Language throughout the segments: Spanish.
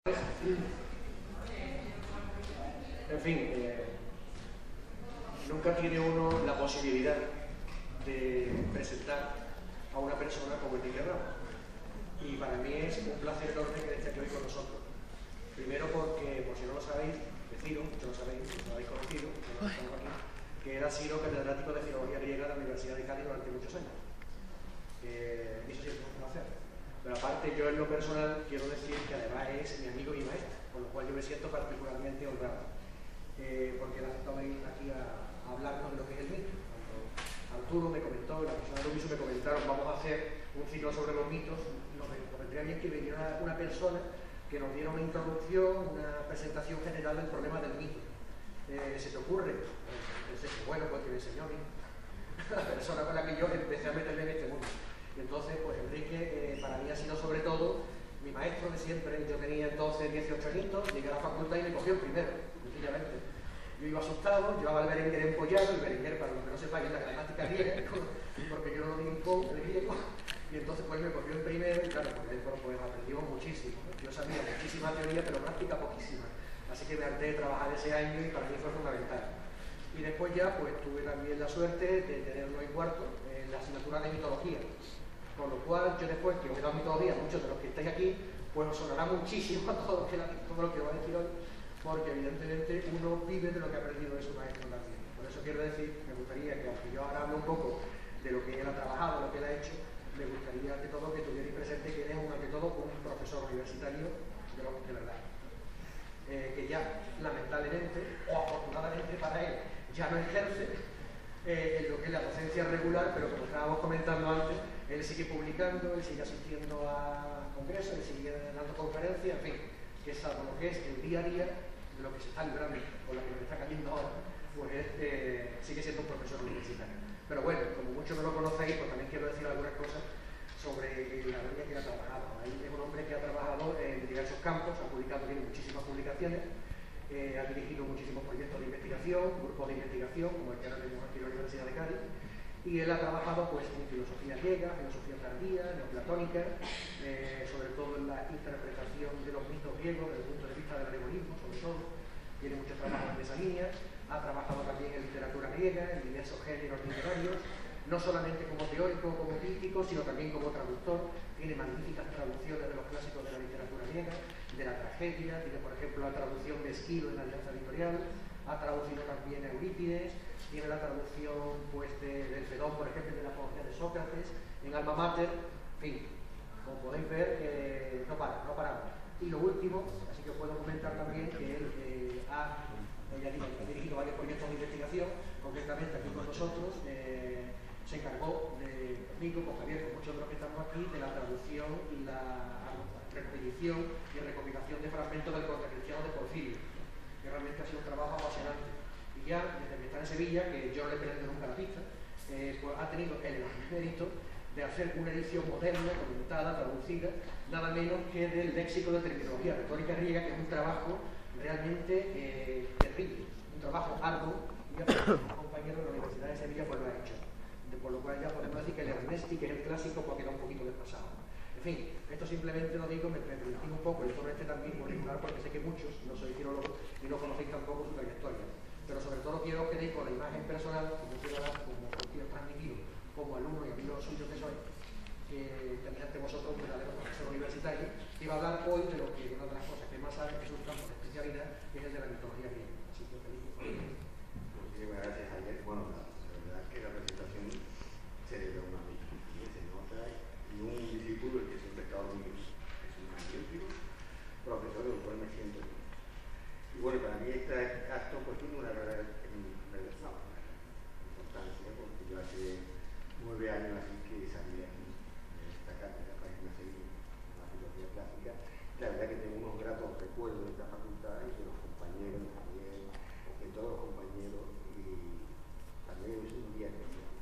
En fin, nunca tiene uno la posibilidad de presentar a una persona como Enrique Ramos. Y para mí es un placer enorme que esté aquí hoy con nosotros. Primero porque, por si no lo sabéis, deciros, muchos lo sabéis, lo habéis conocido, que él ha sido catedrático de Filología Griega de la Universidad de Cádiz durante muchos años. Eso sí es un placer. Pero aparte, yo en lo personal quiero decir que además es mi amigo y maestro, con lo cual yo me siento particularmente honrado. Porque él ha aceptado venir aquí a hablarnos de lo que es el mito. Cuando Arturo me comentó, y la persona de Luis me comentaron, vamos a hacer un ciclo sobre los mitos, nos vendría bien que viniera una persona que nos diera una introducción, una presentación general del problema del mito. ¿Se te ocurre? Pensé que bueno, pues que me enseñó a mí, la persona con la que yo empecé a meterme en este mundo. Y entonces, pues Enrique, para mí ha sido sobre todo mi maestro de siempre. Yo tenía entonces 18 añitos, llegué a la facultad y me cogió el primero, sencillamente. Yo iba asustado, llevaba el berenguer empollado. El berenguer, para los que no sepáis, es la gramática griega, porque yo no lo digo con el griego. Y entonces pues me cogió el primero y claro, pues aprendimos muchísimo. Yo sabía muchísima teoría, pero práctica poquísima. Así que me harté de trabajar ese año y para mí fue fundamental. Y después ya pues tuve también la suerte de tener 9 y cuarto en la asignatura de mitología. Con lo cual yo después, que os he dado mitología, muchos de los que estáis aquí, pues os sonará muchísimo todo lo que os voy a decir hoy, porque evidentemente uno vive de lo que ha aprendido de su maestro también. Por eso quiero decir, me gustaría que, aunque yo ahora hable un poco de lo que él ha trabajado, lo que él ha hecho, me gustaría que todo que tuvierais presente que él es ante todo un profesor universitario de verdad. Que ya, lamentablemente, o afortunadamente para él, ya no ejerce en lo que es la docencia regular, pero como estábamos comentando antes, él sigue publicando, él sigue asistiendo a congresos, él sigue dando conferencias, en fin, que es algo lo que es el día a día de lo que se está librando con la que nos está cayendo ahora, pues sigue siendo un profesor universitario. Pero bueno, como muchos no lo conocéis, pues también quiero decir algunas cosas sobre la línea que ha trabajado. Él es un hombre que ha trabajado en diversos campos, ha publicado, tiene muchísimas publicaciones, ha dirigido muchísimos proyectos de investigación, grupos de investigación, como el que ahora tenemos aquí en la Universidad de Cádiz, y él ha trabajado pues en filosofía griega, filosofía tardía, neoplatónica, sobre todo en la interpretación de los mitos griegos desde el punto de vista del gregorismo, sobre todo. Tiene muchos trabajos en esa línea. Ha trabajado también en literatura griega, en diversos géneros literarios, no solamente como teórico o como crítico, sino también como traductor. Tiene magníficas traducciones de los clásicos de la literatura griega, de la tragedia. Tiene, por ejemplo, la traducción de Esquilo en la Alianza Editorial. Ha traducido también a Eurípides. Tiene la traducción pues, del Fedón, por ejemplo, de la apología de Sócrates, en Alma Mater. En fin, como podéis ver, no paramos. Y lo último, así que os puedo comentar también que él ha dirigido varios proyectos de investigación, concretamente aquí con nosotros. Se encargó conmigo, con Javier, con muchos de los que estamos aquí, de la traducción y la repetición y recopilación de fragmentos del Contra-Cristiano de Porfirio, que realmente ha sido un trabajo apasionante. Y ya, desde que está en Sevilla, que yo no le perdí nunca la pista, pues ha tenido el mérito de hacer una edición moderna, comentada, traducida, nada menos que del léxico de terminología retórica griega, que es un trabajo realmente terrible, un trabajo arduo, y ya un compañero de la Universidad de Sevilla pues lo ha hecho. Por lo cual ya podemos decir que el Ernesti, que es el clásico, pues queda un poquito desfasado. En fin, esto simplemente lo digo, me permití un poco, y sobre este también curricular, porque sé que muchos no sois filólogos y no conocéis tampoco su trayectoria. Pero sobre todo quiero que deis con la imagen personal, que yo quiero dar como quiero transmitido como alumno y amigo suyo que soy, que tenéis ante vosotros un verdadero profesor universitario, que va a hablar hoy de lo que una de las cosas que más sabe, que es un campo de especialidad, que es el de la mitología griega. Así que feliz. Muchísimas gracias, Javier. Bueno, la verdad es que la presentación se le da una amiga, se nota, y un discípulo que siempre ha estado conmigo, es un magnífico profesor del cual me siento. Y bueno, para mí este acto pues tiene una verdadera importancia, porque yo hace 9 años así que salí aquí de esta cátedra para irme a seguir una filología clásica. La verdad que tengo unos gratos recuerdos de esta facultad y de los compañeros, también, de todos los compañeros, y también es un día especial.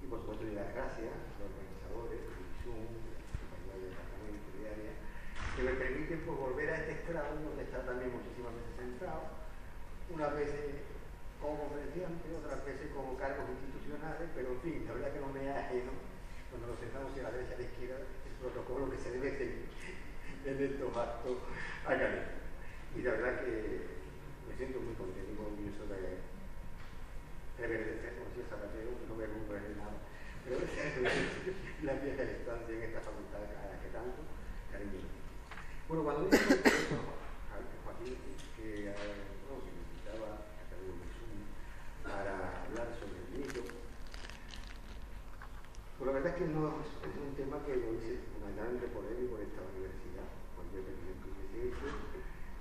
Y por supuesto le das gracias a los organizadores, de Zoom, de los compañeros del departamento de área, que me permiten pues, volver a este estrado donde está también muchísimas veces sentado, unas veces como conferenciante, otras veces como cargos institucionales, pero en fin, la verdad que no me es ajeno cuando nos sentamos a la derecha y a la izquierda el protocolo que se debe seguir en estos actos académicos.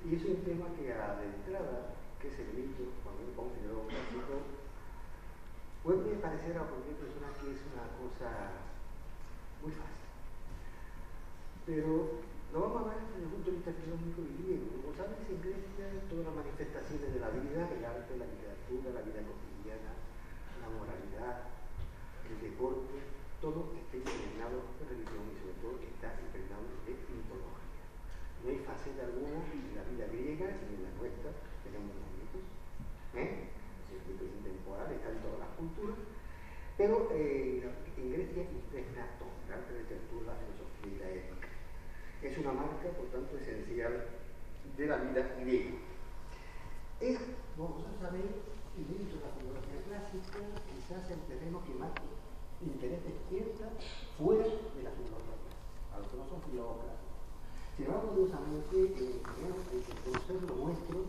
Y es un tema que a la entrada, que es el mito, cuando uno pongo filólogo clásico, puede parecer a cualquier persona que es una cosa muy fácil. Pero lo vamos a ver desde el punto de vista filológico y griego. Como sabes, en Grecia todas las manifestaciones de la vida, el arte, la literatura, la vida cotidiana, la moralidad, el deporte, todo está impregnado de religión y sobre todo está impregnado de mitología. No hay faceta alguna en la vida griega ni en la nuestra, tenemos los mitos, el mito es intemporal, está en todas las culturas, pero en Grecia impregna todo, el arte, la literatura, la filosofía y la ética. Es una marca, por tanto, esencial de la vida griega. Es, como vosotros sabéis, dentro de la filología clásica, quizás el terreno que más interés despierta fuera de la filología clásica, a los que no son filólogos clásicos. Sin embargo, curiosamente, el conocer lo nuestro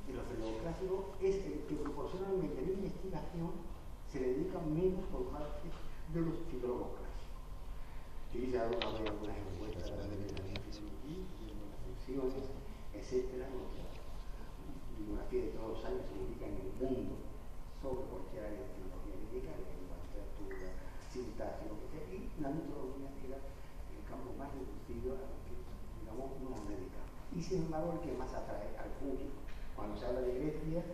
de los filólogos clásicos es el que proporcionalmente a la investigación se le dedica menos por parte de los filólogos clásicos. Aquí se ha dado algunas encuestas de la filología, de las funciones, etcétera. Bibliografía de todos los años se publica en el mundo sobre cualquier área de filología griega, lengua, literatura, sintaxis, lo que sea, y la mitología era el campo más reducido a lo que, digamos, nos dedicamos. Y sin embargo, el que más atrae al público. Cuando se habla de Grecia,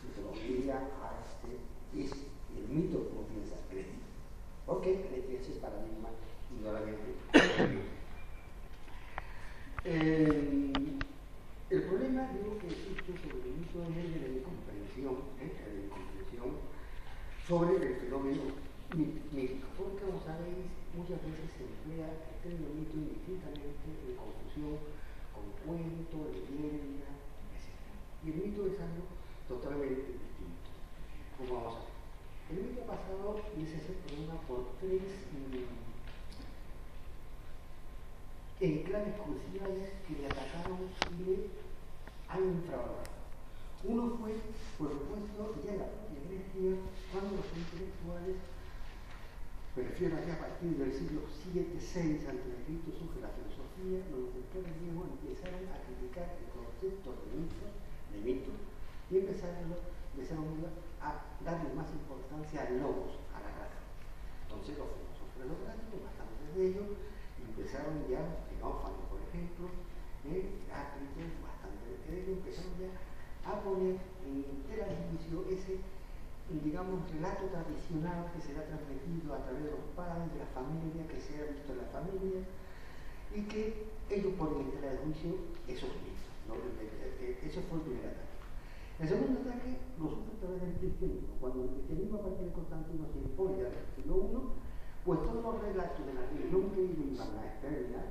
mitología, arte, es el mito como piensa Grecia. Porque Grecia es el paradigma indudablemente. El problema, digo, que existe sobre el mito es el de la incomprensión, sobre el fenómeno mítico. Porque, como sabéis, muchas veces se emplea el término mito indistintamente en confusión con cuento, leyenda, etc. Y el mito es algo totalmente distinto. Como vamos a ver. El mito pasado es ese problema por tres enclaves cruciales que le atacaron y le han infravalorado. Uno fue, por supuesto, ya en la propia Grecia, cuando los intelectuales, me refiero aquí a partir del siglo VII-VI a.C., surge la filosofía, los intelectuales griegos empezaron a criticar el concepto de mito, y empezaron a darle más importancia al logos, a la razón. Entonces los filósofos lográticos, bastantes de ellos, empezaron ya, Xenófanes por ejemplo, Heráclito, bastante de ellos, empezaron ya a poner en tela de juicio ese, digamos, relato tradicional que se le ha transmitido a través de los padres, de la familia, que se ha visto en la familia, y que ellos ponen en tela de juicio esos mitos, ¿no? Ese fue el primer ataque. El segundo ataque lo sufre a través del cristianismo. Cuando el cristianismo a partir de Constantino se impone al siglo I, pues todos los relatos de la religión que iban a externa,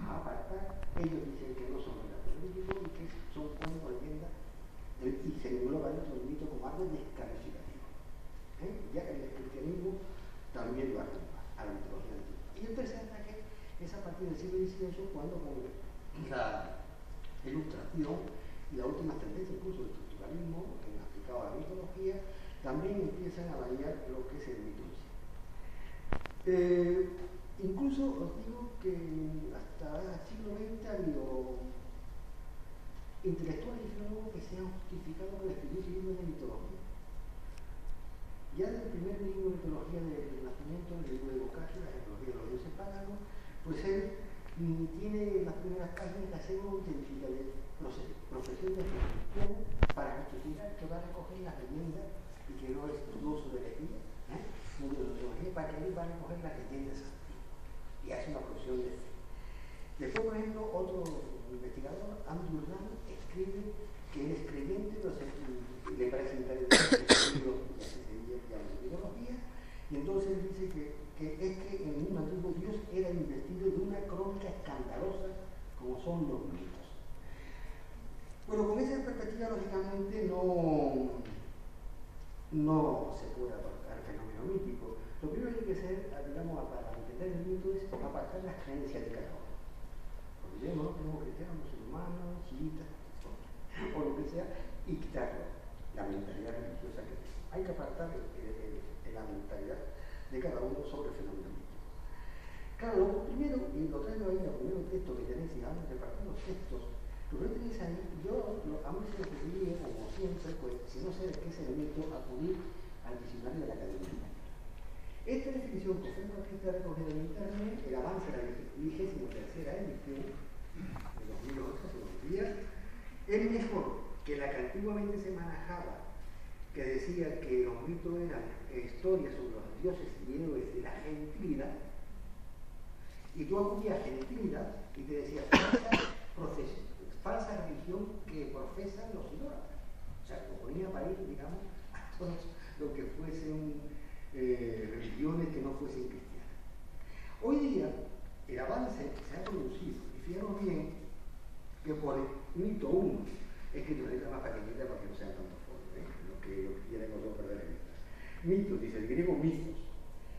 a apartar, ellos dicen que no son relatos religiosos y que son cuentos, leyendas, y se engloba dentro del mito como algo descalificativo. Ya el cristianismo también lo arropa a la mitología antigua. Y el tercer ataque es a partir del siglo XVIII, cuando con la ilustración y la última tendencia incluso del estructuralismo aplicado a la mitología, también empiezan a variar lo que es el mito en sí. Incluso os digo que hasta el siglo XX ha habido intelectuales y filólogos que se han justificado con escribir libros de mitología. Ya desde el primer libro de mitología del Renacimiento, el libro de Boccaccio, la genealogía de los dioses paganos, pues él tiene las primeras páginas que hacen una auténtica profesión de fe cristiana para justificar que va a recoger las leyendas y que no es dudoso de elegir, para que él va a recoger las leyendas antiguas y hace una profesión de fe. Después, por ejemplo, otro investigador, Andrew Rand, escribe que él es creyente, le parece interesante el libro de mitología, y entonces él dice que es que en el mundo antiguo Dios era investido de una crónica escandalosa como son los mitos. Bueno, con esa perspectiva, lógicamente, no se puede apartar el fenómeno mítico. Lo primero que hay que hacer, digamos, para entender el mito es apartar las creencias de cada uno. Porque yo no tenemos cristianos, musulmanes, chiitas, o lo que sea, y quitarlo, la mentalidad religiosa que tiene. Hay que apartar la mentalidad de cada uno sobre el fenómeno mítico. Claro, lo primero, y lo traigo ahí, el primer texto que tenéis, y antes de partir los textos Tú lo tienes ahí, yo a mí se me ocurría, como siempre, pues, si no sé de qué es el elemento, acudir al diccionario de la Academia. Esta definición que fue una artista recogida en internet, el avance de la 23ª edición de 2011, se nos decía, es mejor que la que antiguamente se manejaba, que decía que los mitos eran historias sobre los dioses y héroes de la gentilidad, y tú acudías a gentilidad y te decía falsa religión que profesan los idólatras. O sea, lo ponía para ir, digamos, a todos lo que fuesen religiones que no fuesen cristianas. Hoy día, el avance se ha producido, y fijaros bien, que por el mito 1, escrito en letra más pequeñita para que no sean tantos folios, lo que quieren nosotros perder en vista. Mitos, dice el griego mitos,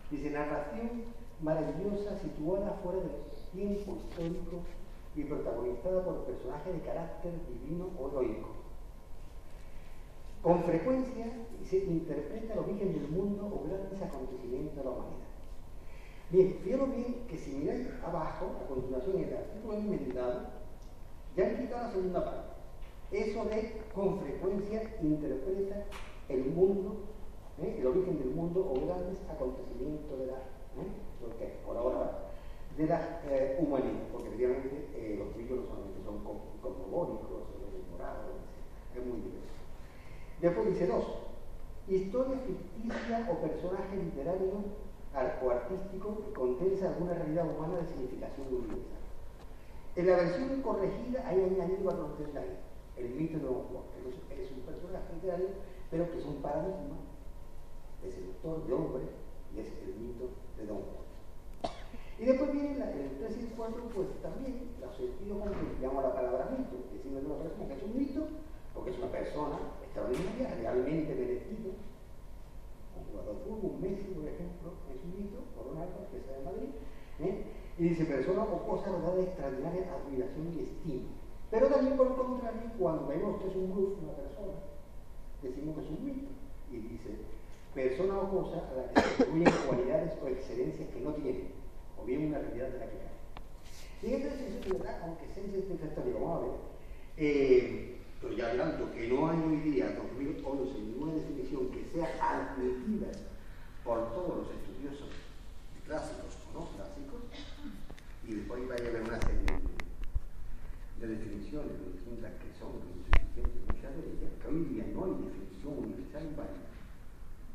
dice narración maravillosa situada fuera del tiempo histórico y protagonizada por personajes de carácter divino o heroico. Con frecuencia se interpreta el origen del mundo o grandes acontecimientos de la humanidad. Bien, fijaros bien que si miráis abajo, a continuación en el artículo enmendado, ya han quitado la segunda parte. Eso de con frecuencia interpreta el mundo, el origen del mundo o grandes acontecimientos de la, lo que por ahora de la humanidad, porque efectivamente los mitos no solamente son cosmogónicos, son morados, es muy diverso. Después dice 2. Historia ficticia o personaje literario o artístico que condensa alguna realidad humana de significación universal. En la versión corregida hay añadido a los detalles el mito de Don Juan, que es un personaje literario, pero que es un paradigma, es el autor de hombre y es el mito de Don Juan. Y después viene el 3 y el 4, pues también la sentido con que llamo la palabra mito, que si no lo resumo, que es un mito, porque es una persona extraordinaria, realmente merecida, un jugador de fútbol, un Messi, por ejemplo, es un mito, por un alto, que está de Madrid, y dice persona o cosa verdad de extraordinaria admiración y estima. Pero también, por el contrario, cuando vemos que es un grupo, una persona, decimos que es un mito, y dice persona o cosa a la que se atribuyen cualidades o excelencias que no tiene, o bien una realidad de la que cae. Y en esta definición de verdad, aunque sea insatisfactorio, vamos a ver, pero ya adelanto que no hay hoy día, 2011, ninguna definición que sea admitida por todos los estudiosos clásicos o no clásicos, y después vaya a haber una serie de definiciones distintas que son insuficientes, muchas de ellas, que hoy día no hay definición universal y válida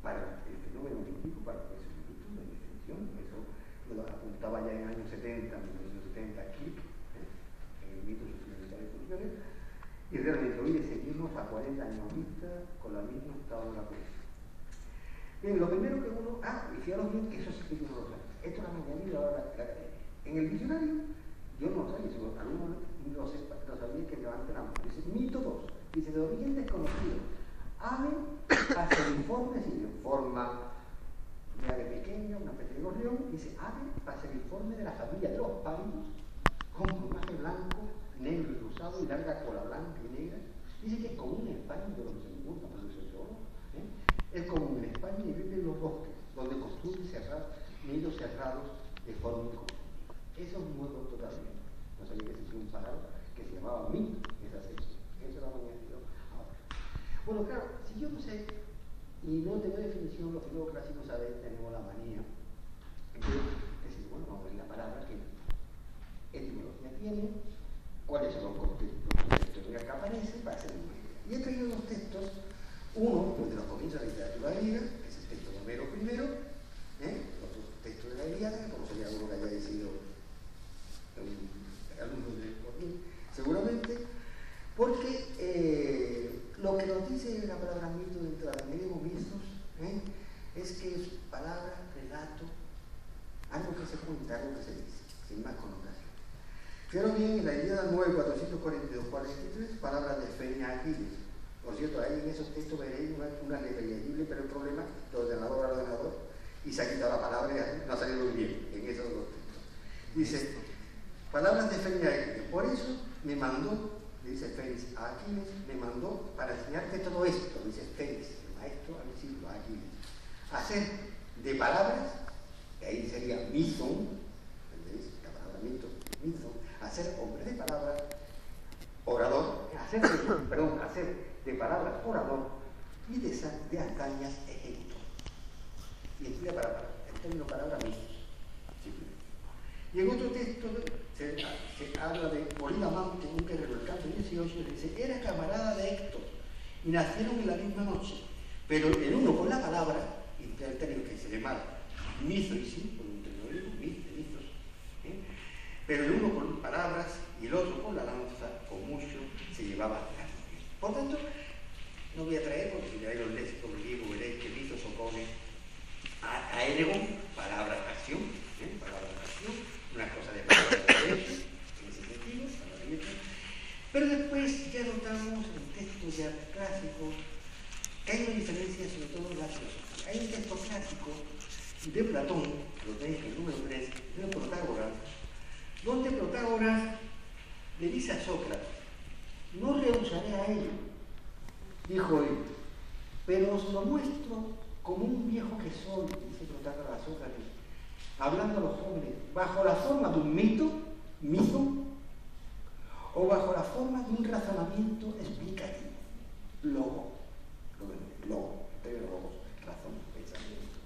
para el fenómeno mítico, para lo que es el mito, no hay definición, eso lo apuntaba ya en el año 70, 1970, aquí, en el mito suplementario de funciones, y realmente hoy seguimos a 40 años vista con el mismo estado de la cosa. Bien, lo primero que uno, y fijaros bien que eso sí que yo no lo sé, esto lo han añadido ahora la academia. En el diccionario, yo no sé, si algunos no sabía que levante la mano. Dice, mito 2, dice, de origen desconocido, ave paseriforme, sin forma de ave pequeña, una especie de gorrión, dice, ave paseriforme de la familia de los pálidos, con plumaje blanco, negro y rosado y larga cola blanca y negra. Dice que es común en España, yo no sé ninguna, por eso yo, es común en España y vive en los bosques, donde construye nidos cerrados de forma inconfundida. Eso es nuevo totalmente. No sabía que existía un parado que se llamaba mito, esa sección. Eso lo hemos añadido ahora. Bueno, claro, si yo no sé y no tengo definición, los filólogos clásicos saben, tenemos la manía de decir, bueno, vamos a ver la palabra que etimología tiene, cuáles son los contextos en el que aparece, para hacer una idea. Y he traído dos textos, uno de los comienzos de la literatura griega, que es el texto de Homero primero, otro texto de la Ilíada, como sería uno que haya sido alumno de Cornell, seguramente, porque lo que nos dice la palabra mito dentro de los griegos mitos es que es palabra, relato, algo que se cuenta, algo que se dice, sin más connotación. Pero bien, en la Ilíada 9, 442-43, palabras de Fenia Aquiles. Por cierto, ahí en esos textos veréis una legible, pero el problema, de ordenador al ordenador, y se ha quitado la palabra y no ha salido muy bien en esos dos textos. Dice, palabras de Fenia Aquiles. Por eso me mandó, dice Félix a Aquiles, me mandó para enseñarte todo esto, dice Félix, el maestro al discípulo Aquiles, hacer de palabras, que ahí sería mizon, ¿entendéis? La palabra mito, mizon, hacer hombre de palabras, orador hacer de palabras orador y de hazañas ejemplo. Y emplea el término palabra mismo. Y en otro texto se habla de Polidamante, un guerrero del canto 18, y dice, era camarada de Héctor y nacieron en la misma noche, pero el uno con la palabra, y el término que se llama mízoisis, por un término mízois, pero el uno con palabras y el otro con la lanza, con mucho se llevaba la gloria. Por tanto, no voy a traer, porque si leéis los léxicos griegos veréis que mizos opone a Eregon, palabra acción, una cosa de palabra de derecho, en ese sentido, palabra de derecho. Pero después ya notamos en textos ya clásicos que hay una diferencia sobre todo en la filosofía. Hay un texto clásico de Platón, lo tenéis en el número 3, de Protágoras, donde Protágoras le dice a Sócrates, no rehusaré a ello, dijo él, pero os lo muestro como un viejo que soy, dice Protágoras a Sócrates, hablando a los hombres, bajo la forma de un mito, o bajo la forma de un razonamiento explicativo, logos, razón, pensamiento.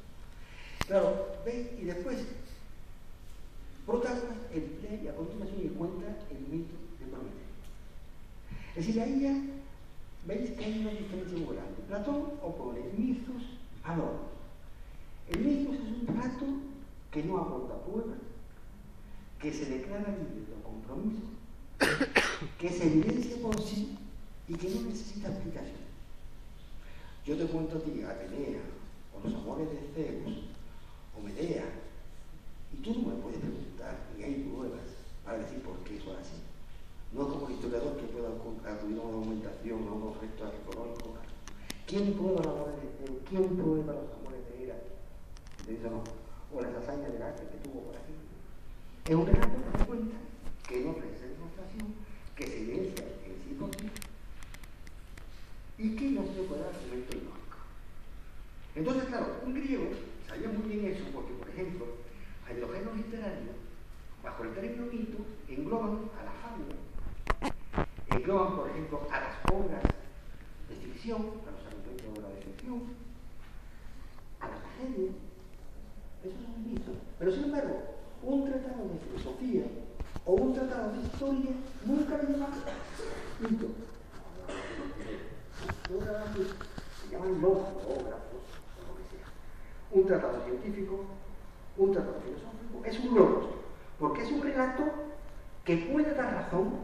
Claro, ¿veis? Y después, Protágoras emplea y a continuación y cuenta el mito de Prometeo. Es decir, ahí ya veis que hay una diferencia muy grande. Platón opone mitos a logos. El mitos es un relato que no aporta pruebas, que se declara libre de compromiso, que se evidencia por sí y que no necesita explicación. Yo te cuento a ti, Atenea, o los amores de Zeus, o Medea, y tú no me puedes preguntar, ni hay pruebas para decir por qué eso es así. No es como el historiador que pueda acudir a una documentación, a unos restos arqueológicos. ¿Quién prueba los amores de Zeus? ¿Quién prueba los amores de Hera? Eso no. O las hazañas del arte que tuvo por aquí. Es un relato que se cuenta, que no ofrece demostración, que se evidencia en sí por sí, y que no se puede dar argumento lógico. Entonces, claro, un griego sabía muy bien eso, porque, por ejemplo, en los géneros literarios, bajo el término mito, engloban a la fábula, engloban, por ejemplo, a las obras de ficción, a los argumentos de obras de ficción, a la tragedia. Esos son mitos. Pero sin embargo, un tratado de filosofía o un tratado de historia nunca le llaman mito. Se llaman logógrafos o lo que sea. Un tratado científico, un tratado filosófico, es un logos, porque es un relato que puede dar razón,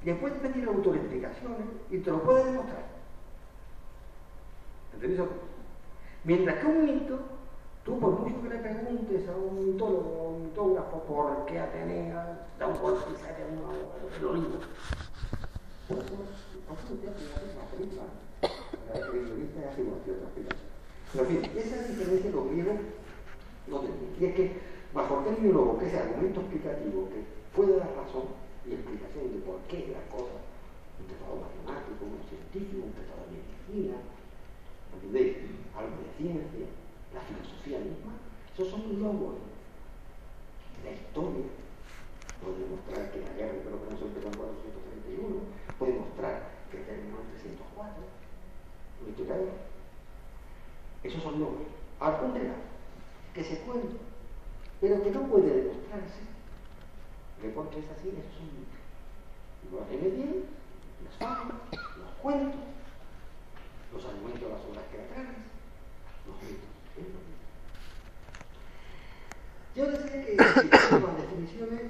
le puede pedir al autor explicaciones y te lo puede demostrar. ¿Entendéis eso? Mientras que un mito, tú por mucho que le preguntes a un mitólogo o un mitógrafo por qué Atenea da un golpe y sale un olivo, por eso te hace una película. La de periodista y hace una cierta explicación. Pero en fin, esa es la diferencia de los griegos no tienen. Y es que bajo el término logo, que es el argumento explicativo que puede dar razón y explicación de por qué las cosas, un tratado matemático, un científico, un tratado de medicina, algo de ciencia, la filosofía misma, esos son logos. La historia puede demostrar que la guerra de Peloponeso empezó en 431, puede mostrar que terminó en 304, un historiador. Esos son logos. Algún relato que se cuenta, pero que no puede demostrarse, que porque es así, esos son mitos. Los remedios, las fábulas, los cuentos, los argumentos de las obras teatrales, los mitos. Yo decía que las definiciones,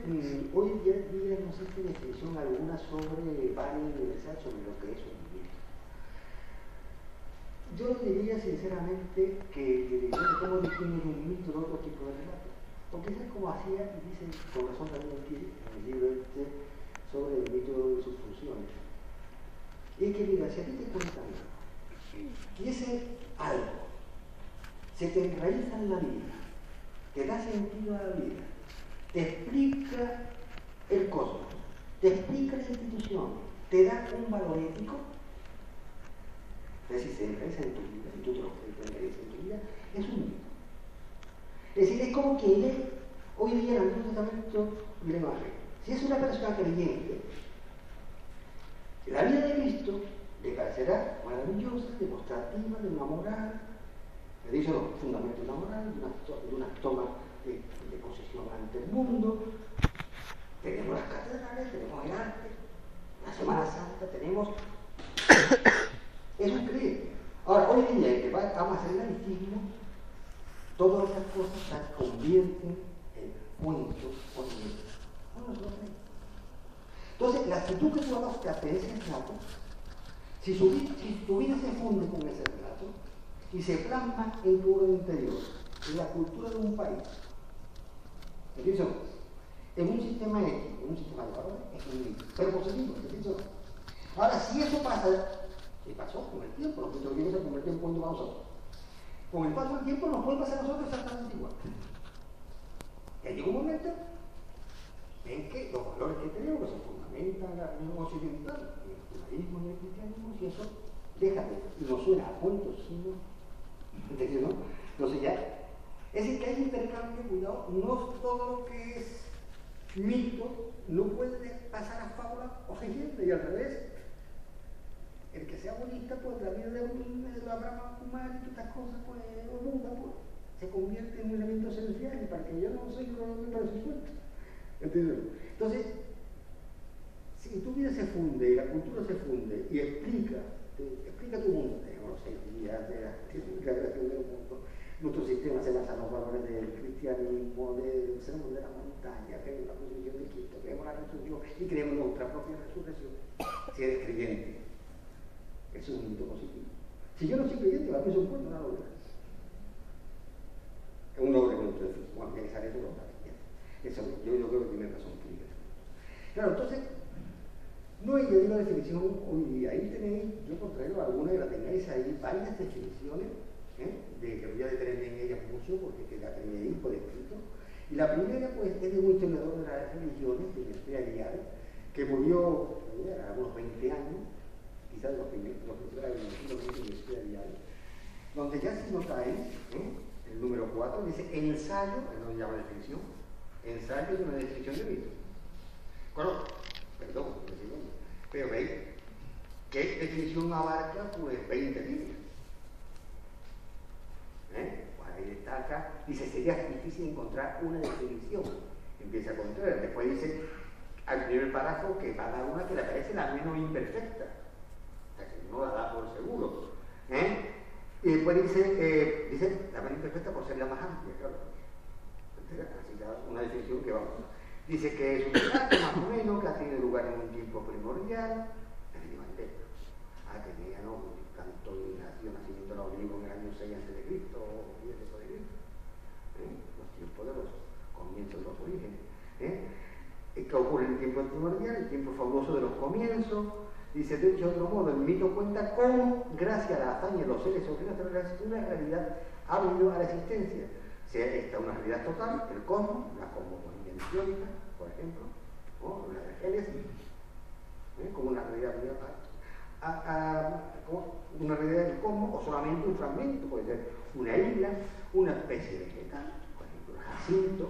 hoy día no sé qué definición alguna sobre Bani universal, sobre lo que es un mito. Yo diría sinceramente que cómo distinguir un mito de otro tipo de relato. Porque eso es como hacía, y dice con razón también aquí en el libro sobre el mito y sus funciones. Y es que mira, si a ti te cuentan algo, y ese algo se te enraiza en la vida, te da sentido a la vida, te explica el cosmos, te explica las instituciones, te da un valor ético, es decir, se enraiza en tu vida, y tú te lo enraizas en tu vida, es un mito. Es decir, es como quien lee hoy día en el Antiguo Testamento del Evangelio. Si es una persona creyente, la vida de Cristo será maravillosa, demostrativa de una moral, he dicho los fundamentos de una moral, de una toma de posesión ante el mundo. Tenemos las catedrales, tenemos el arte, la Semana Santa, tenemos... Eso es creer. Ahora, hoy en día, que vamos a hacer el laicismo, todas esas cosas se convierten en cuentos o leyendas. No lo sé. Entonces, la actitud que tú adoptas de ese relato, si tu vida se funde con ese relato y se plasma en tu orden interior, en la cultura de un país, ¿entiendes? En un sistema ético, en un sistema de valores, es un mito, pero positivo, ¿entiendes? Ahora, si eso pasa, y pasó con el tiempo, los cristianos se convirtió en cuento para nosotros. Con el paso del tiempo nos puede pasar a nosotros exactamente igual. Y llega un momento en que los valores que tenemos, que se fundamentan en la religión occidental, en el judaísmo y el cristianismo, si eso deja de, y nos suena a cuentos chinos, ¿entendido? ¿No? Entonces ya, es decir, que hay intercambio, cuidado, no todo lo que es mito no puede pasar a fábula o leyenda, y al revés. El que sea bonista, pues la vida de Abraham Kumar y todas estas cosas, pues, o Buda, pues, se convierte en un elemento esencial, y para que yo no soy un para sus cuentos. ¿Entiendes? Entonces, si tu vida se funde y la cultura se funde y explica tu mundo, tenemos los 6 días de la creación del mundo, nuestro sistema se basa en los valores del cristianismo, del sermón de la montaña, creemos la crucifixión de Cristo, creemos la resurrección y creemos nuestra propia resurrección, si eres creyente. Eso es un mito positivo. Si yo no soy creyente, va a ser un cuento, una novela. Es un noble cuento de Cristo. Bueno, ya sale todo lo que eso, yo creo que tiene razón crítica. Claro, entonces, no hay una definición hoy día. Ahí tenéis, yo contrario alguna que la tengáis ahí, varias definiciones, de que voy a detenerme en ellas mucho, porque que la tenéis ahí por escrito. Y la primera, pues, es de un historiador de las religiones, de Mestre Arial, que murió a unos 20 años, quizás los primeros años de Mestre Arial, donde ya se nota ahí, el número 4, dice ensayo, él no llama definición, ensayo de una definición de mito. Bueno, perdón, pero veis, ¿qué definición abarca? Pues 20 líneas. Pues ahí destaca, dice, sería difícil encontrar una definición. Empieza a contar, después dice, al primer párrafo, que va a dar una que le parece la menos imperfecta, o sea, que no la da por seguro. Y después dice la menos imperfecta por ser la más amplia, claro. Así que una definición que vamos. Dice que es un relato más o menos que ha tenido lugar en un tiempo primordial, tenía, ¿no? Tanto nacimiento de los olivos en el año 6 a.C. o 10 después de Cristo, los tiempos de los comienzos de los orígenes, que ocurre en el tiempo primordial, el tiempo fabuloso de los comienzos. Dice, de hecho, de otro modo, el mito cuenta cómo, gracias a la hazaña de los seres sobrenaturales, una realidad ha venido a la existencia. Sea esta una realidad total, el cosmos, la cosmogonía teórica, por ejemplo, o la de Génesis, como una realidad muy aparte. Una realidad del cosmos, o solamente un fragmento, puede ser una isla, una especie de vegetal, por ejemplo, el jacinto,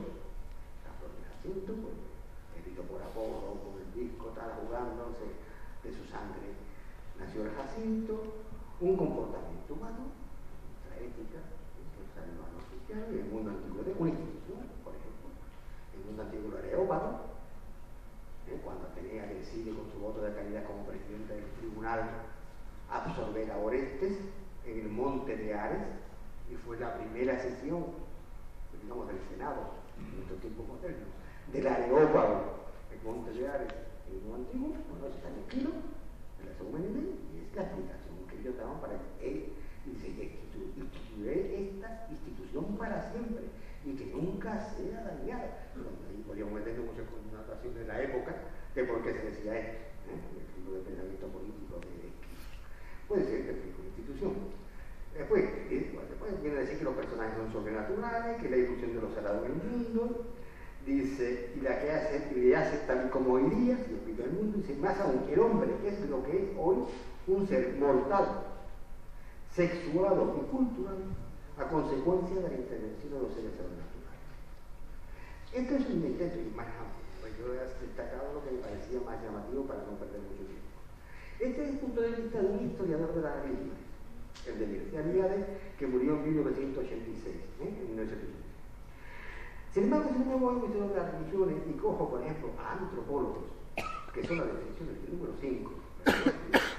la flor del jacinto, pues, escrito por Apolo, por el disco, tal, jugándose de su sangre, nació el jacinto, un comportamiento humano, nuestra ética, que sale los cristianos, y el mundo antiguo de una institución, por ejemplo, el mundo antiguo de Areópago, cuando Atenea decide con su voto de calidad como presidente del tribunal absorber a Orestes en el monte de Ares, y fue la primera sesión, digamos, del Senado, en nuestros tiempos modernos, del Areópago, el monte de Ares, en el mundo antiguo, bueno, está en el kilo, en la segunda nivel, y es la explicación que ellos daban para que él dice, instituiré esta institución para siempre, y que nunca sea dañada. Ahí podríamos meter muchas connotaciones de la época de por qué se decía esto, el tipo de pensamiento político de puede ser que es una institución. Después viene a decir que los personajes son sobrenaturales, que la difusión de los salados en el mundo, dice, y la que hace, y le hace tal como iría, si explica el mundo, dice, más aún que el hombre, que es lo que es hoy, un ser mortal, sexuado y cultural, a consecuencia de la intervención de los seres sobrenaturales. Esto es un intento más amplio, pues yo he destacado lo que me parecía más llamativo para no perder mucho tiempo. Ese es el punto de vista de un historiador de las religiones, el de Mircea Eliade, que murió en 1986, en 1986. Sin embargo, si me voy a un historiador de las religiones y cojo, por ejemplo, a antropólogos, que son las definiciones del número 5,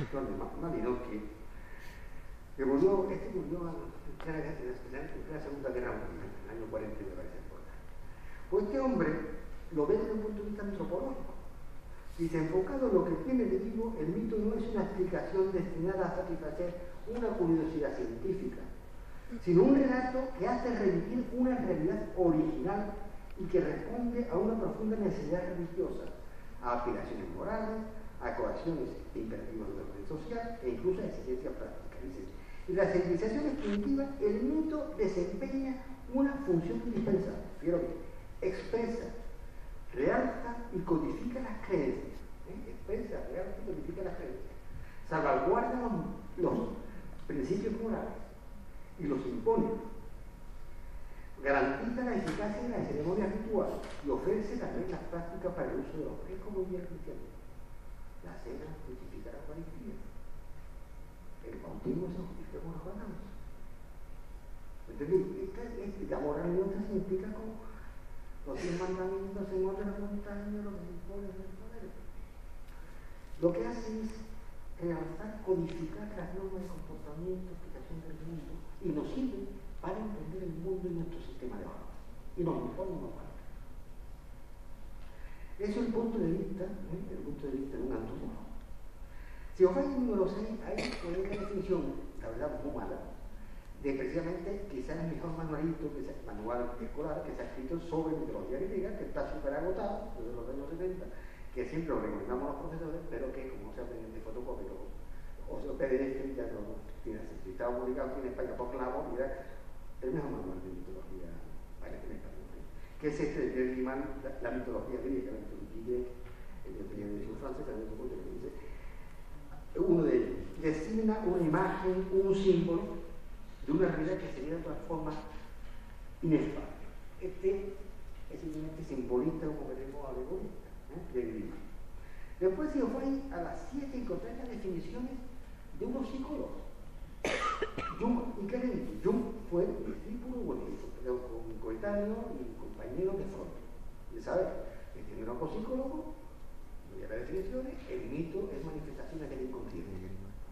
de Malinowski, que murió, murió en la Segunda Guerra Mundial, en el año 40, me parece recordar. Pues este hombre lo ve desde un punto de vista antropológico. Dice, enfocado en lo que tiene de vivo, el mito no es una explicación destinada a satisfacer una curiosidad científica, sino un relato que hace revivir una realidad original y que responde a una profunda necesidad religiosa, a aspiraciones morales, a coacciones e imperativos de orden social e incluso a exigencias prácticas. Dice, en la civilización primitiva, el mito desempeña una función indispensable, fíjate bien, expresa, realza y codifica las creencias, expresa, realza y codifica las creencias, salvaguarda los principios morales y los impone, garantiza la eficacia de la ceremonia ritual y ofrece también las prácticas para el uso de los frescos como el cristianismo. La cena justifica la Eucaristía, el bautismo se justifica con los bautizos. Entonces, la moral nuestra se implica como los 10 mandamientos en orden de la montaña, los que imponen el poder. Lo que hace es realzar, codificar las normas de comportamiento, explicación del mundo, y nos sirve para entender el mundo y nuestro sistema de valores. Y nos impone unos valores. Eso es el punto de vista, de un antropólogo. Si os vais al número 6, hay una definición, la verdad, muy mala, de precisamente quizás el mejor manualito, manual escolar que se ha escrito sobre mitología griega, que está súper agotado desde los años 70, que siempre lo recomendamos a los profesores, pero que como se aprende de fotocopia o se PDF ya no tiene acceso. Estaba publicado aquí en España por Clavo y era el mejor manual de mitología en español, que es la mitología griega, la mitología de edición francesa, que dice, uno de ellos designa una imagen, un símbolo de una realidad que sería de todas formas inefable. Este es simplemente simbolista, como veremos, alegorista, de Grima. Después, si os vais a las 7, encontráis las definiciones de unos psicólogos. Jung y Kerensky. Jung fue discípulo, un coetáneo y compañero de Freud. Y sabes, el primero psicólogo, voy a las definiciones, el mito es manifestaciones del inconsciente.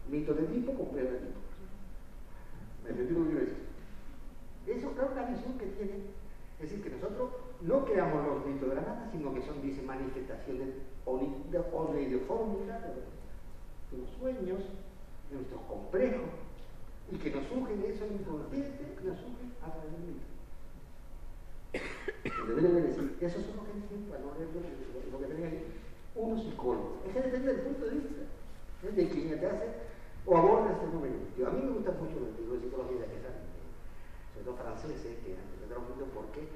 Mito de tipo, complejo de tipo. ¿Me entendí lo que quiero decir? Eso, claro, la visión que tiene, es decir, que nosotros no creamos los mitos de la nada, sino que son, dice, manifestaciones de fórmula de los sueños, de nuestros complejos, y que nos surgen eso inconsciente, que nos surgen a través del mito. Deben decir, esos son los que dicen, para no leer lo que tenía ahí, unos psicólogos. Es que depende del punto de vista de quien te hace o aborda este fenómeno. A mí me gusta mucho el libro de psicología que salen, sobre todo franceses, que han interpretado mucho porque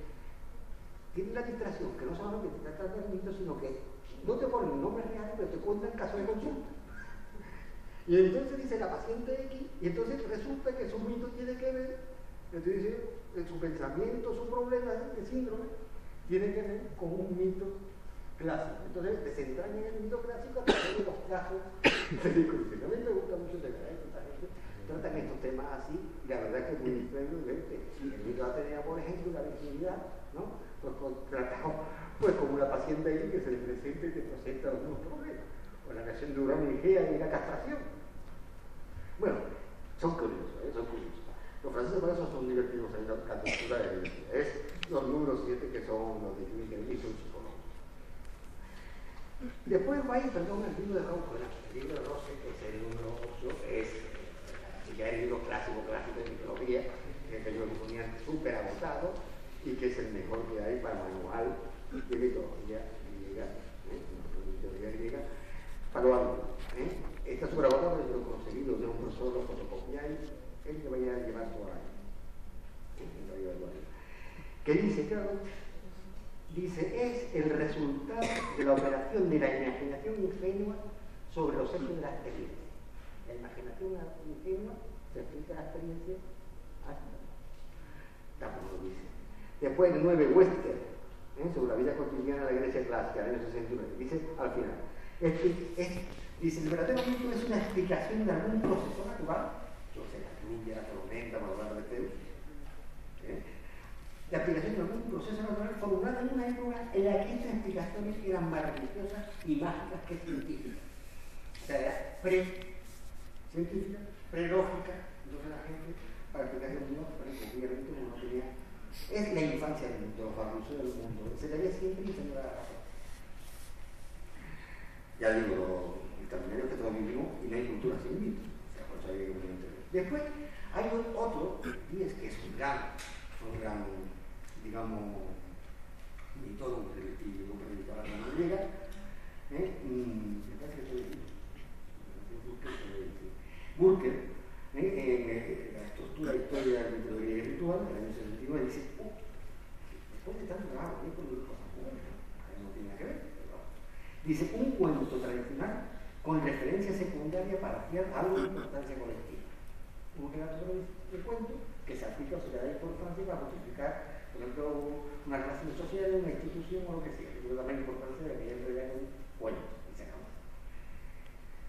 tienen la distracción, que no solamente te tratan del mito, sino que no te ponen nombres reales, pero te cuentan el caso de consulta. Y entonces dice la paciente X, y entonces resulta que su mito tiene que ver, entonces dice, su pensamiento, su problema de síndrome, tiene que ver con un mito clásico. Entonces desentrañan el mito clásico a través de los casos ridículos. A mí me gusta mucho esta gente tratan estos temas así, y la verdad es que es muy diferente. El mito de Atenea, por ejemplo, la virginidad, ¿no? Pues tratado pues como una paciente ahí que se le presenta y te presenta algunos problemas. O la canción de Urano y Gea y la castración. Bueno, son curiosos, son curiosos. Los franceses por eso son divertidos en la cultura de la es los números 7 que son los de Miguel y son psicólogos. Después va a ir, perdón, el libro de Rose, el libro de Rose, que es el número 8, es ya el libro clásico de mitología, que yo lo ponía súper agotado y que es el mejor que hay para manual de mitología griega, para lo alto. Está súper agotado, yo lo he conseguido de un profesor, lo fotocopiáis, él que vaya a llevar todo el año. Que dice, claro, dice, es el resultado de la operación de la imaginación ingenua sobre los hechos de la experiencia. La imaginación ingenua se explica la experiencia tal como lo dice. Después el 9, Wester, sobre la vida cotidiana de la Grecia clásica, en el 69, dice al final, es Dice, el verdadero mito es una explicación de algún proceso natural, yo sé, la lluvia, la tormenta, por hablar de Zeus, la explicación de algún proceso natural formulada en una época en la que estas explicaciones eran más religiosas y mágicas que científicas. O sea, era pre-científica, pre-lógica. Entonces la gente, para explicar el mundo, obviamente uno no tenía... Es la infancia del mundo, los barrosos del mundo. Se le había siempre enseñado la razón. Ya digo, los extraordinarios que todos vivimos y no hay cultura sin mito. O sea, por eso hay que entender. Después hay otro, y es que es un gran, digamos, mitólogo y un predicador de la griega, me parece que soy Burker, en la estructura de historia de la mitología ritual, del año 69, dice, después de tanto trabajo, ¿qué con cosas buenas? No tiene nada que ver. Dice, un cuento tradicional con referencia secundaria parcial a algo de importancia colectiva. Un relato de cuento que se aplica o se le da importancia para justificar, por ejemplo, una relación social, una institución o lo que sea. Yo le da más importancia de que entre ya en un cuento y se acabó.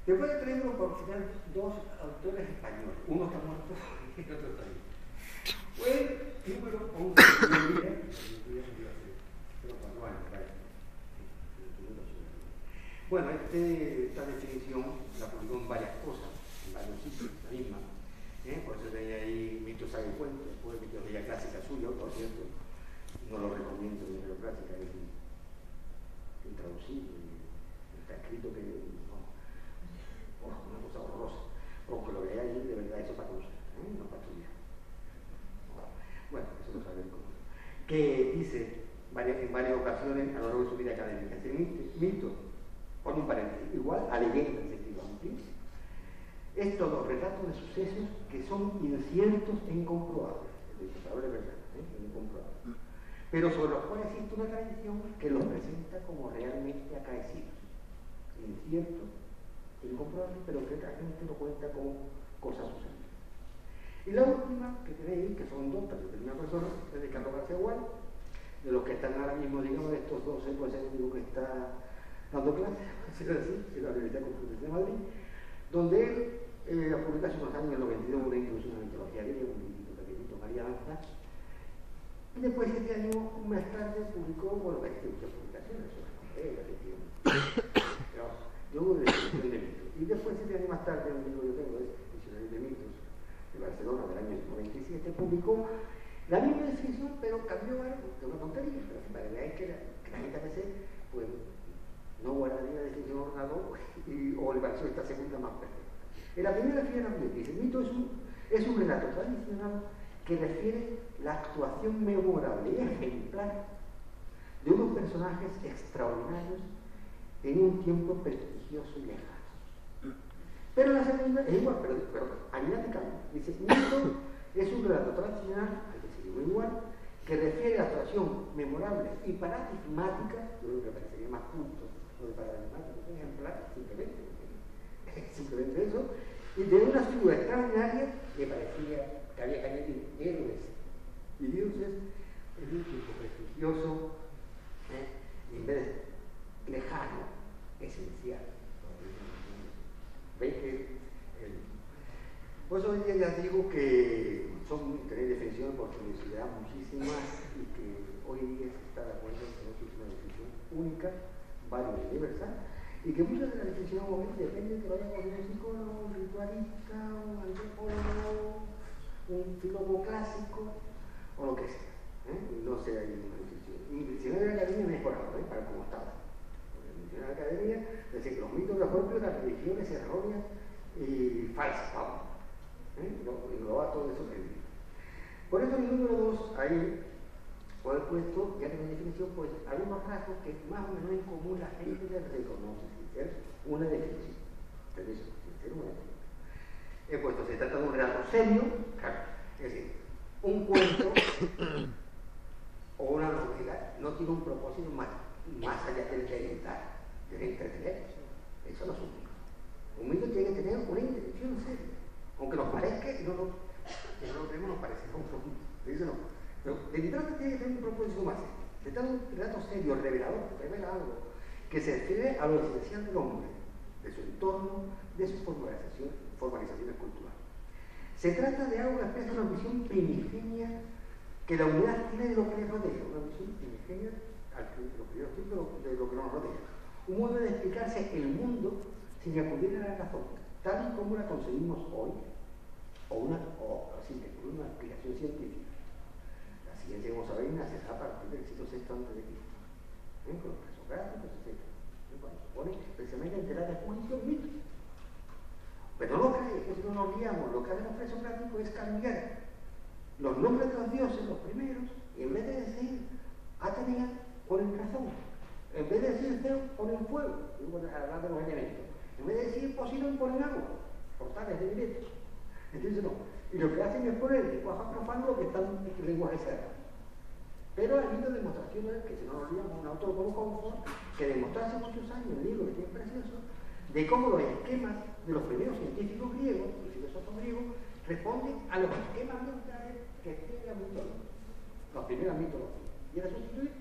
Después tenemos por final dos autores españoles. Uno está muerto y el otro está vivo. Fue número 11 Bueno, esta definición la publicó en varias cosas, en varios sitios, la misma. Por eso tenía ahí mitos sabe cuento, después mitología clásica suyo, por cierto. No lo recomiendo, la mitología clásica es intraducible, está escrito que una cosa horrorosa. Aunque lo veáis ahí, de verdad, eso para usar, no para estudiar. Bueno, eso lo sabéis cómo. Que dice en varias ocasiones a lo largo de su vida académica, este mito, con un paréntesis, igual a leyenda en sentido amplio, es todo relato de sucesos que son inciertos e incomprobables, es verdad, incomprobables, pero sobre los cuales existe una tradición que los presenta como realmente acaecidos, inciertos, incomprobables, pero que otra gente lo cuenta como cosas sucedidas. Y la última que tenéis, que son dos, pero de una persona, es de Carlos García Gual, de los que están ahora mismo, digamos, de estos dos, pues el único que está dando clases, en la Universidad Complutense de Madrid, donde él publicó hace unos años, en los 22, una introducción a la mitología griega, un librito pequeñito, María Lanza, y después 7 años más tarde publicó, bueno, muchas publicaciones sobre novelas, pero yo hubo de definición de mitos. Y después 7 años más tarde, un libro que yo tengo, es Diccionario de Mitos, de Barcelona, del año 97, publicó la misma definición, pero cambió algo, que es una tontería, pero para que veáis que la gente a veces, pues, no guardaría la definición ordenador o le pareció esta segunda más perfecta. En la primera fila dice, el mito es un relato tradicional que refiere la actuación memorable y ejemplar de unos personajes extraordinarios en un tiempo prestigioso y lejano. Pero la segunda es igual, pero añade cambio. Dice, mito es un relato tradicional, hay que seguirlo igual, que refiere a la actuación memorable y paradigmática, yo creo que parecería más justo lo de paradigmático, ejemplar, simplemente eso, y de una figura extraordinaria que parecía que había que añadir héroes y dioses en un tiempo prestigioso, y en vez de lejano, esencial. ¿Veis que por eso hoy día ya digo que tenéis definiciones por curiosidad muchísimas y que hoy día se está de acuerdo en que no es una definición única, válida y universal, y que muchas de las definiciones obviamente dependen de que lo haya con un psicólogo, un ritualista, un antropólogo, un filólogo clásico o lo que sea. No sé, hay ninguna definición. Y el diccionario de la academia mejorado, para cómo estaba. Porque el diccionario de la academia dice que los mitos de propios de las religiones erróneas y falsas, vamos. Lo va todo eso que dice. Por eso el número 2, ahí, por el puesto, ya tiene definición, pues algunos rasgos que más o menos en común la gente les reconoce, sin ser una definición. Pero eso, sin ser una definición. He puesto, se trata de un relato serio, claro, es decir, un cuento o una novela no tiene un propósito más allá del deleitar, del entretener. Eso no es un mito. Un mito tiene que tener una intención seria. Aunque nos parezca, no lo vemos, nos parece un mito. Eso no. Pero el literato tiene que tener un propósito más serio. Se trata de un relato serio, revelador, que revela algo, que se refiere a lo esencial del hombre, de su entorno, de sus formalizaciones culturales. Se trata de algo que expresa una visión primigenia que la humanidad tiene de lo que le rodea, una visión primigenia de lo que nos rodea. Un modo de explicarse el mundo sin acudir a la razón, tal y como la concebimos hoy, o con una explicación científica. La ciencia, como sabéis, nace a partir del siglo VI a.C., con los presocráticos, etc. Cuando se pone precisamente a enterar de juicios mitos. Pero no lo creéis, que si no nos guiamos, lo que hacen los presocráticos es cambiar los nombres de los dioses, los primeros, y en vez de decir Atenea, ponen razón. En vez de decir Zeus, ponen fuego, hablando de los elementos. En vez de decir Poseidón, ponen agua, portales de Mileto. Entonces no. Y lo que hacen es poner en lenguaje profano lo que está en lenguaje sagrado. Pero ha habido demostraciones, que si no nos olvidamos, un autor como Comfort, que demostró hace muchos años en el libro que tiene precioso, de cómo los esquemas de los primeros científicos griegos y filósofos griegos responden a los esquemas mentales que tiene la mitología, las primeras mitologías. Y era sustituir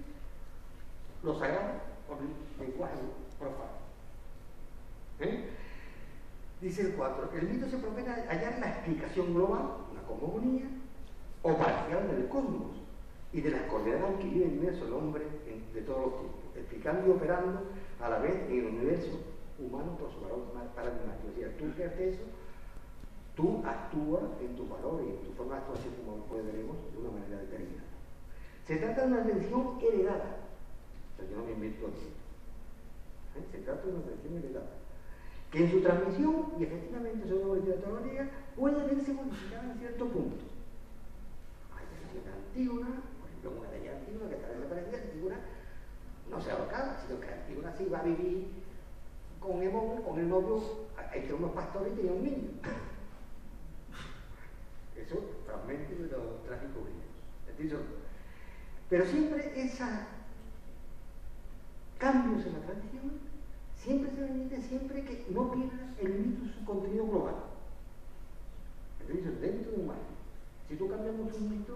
lo sagrado por el lenguaje profano. Dice el 4, el mito se propone hallar la explicación global, una cosmogonía, o parcial del cosmos y de las coordenadas que vive inmerso el hombre de todos los tiempos, explicando y operando a la vez en el universo humano por su valor paradigmático. Es decir, tú que haces eso, tú actúas en tu valor y en tu forma de actuación, como después veremos, de una manera determinada. Se trata de una tradición heredada. O sea, yo no me invento aquí. Se trata de una tradición heredada, que en su transmisión, y efectivamente según la literatura griega, puede verse modificada en cierto punto. Hay tradiciones antiguas, por ejemplo, una de ellas antigua, que tal vez me parecía antigua, no se ahorcaba, sino que antigua sí va a vivir con el novio, entre unos pastores y tenía un niño. Eso, fragmento de los trágicos griegos. Pero siempre esos cambios en la tradición siempre se permite, siempre que no pierda el mito su contenido global. Entonces, dentro de un año, si tú cambias mucho un mito,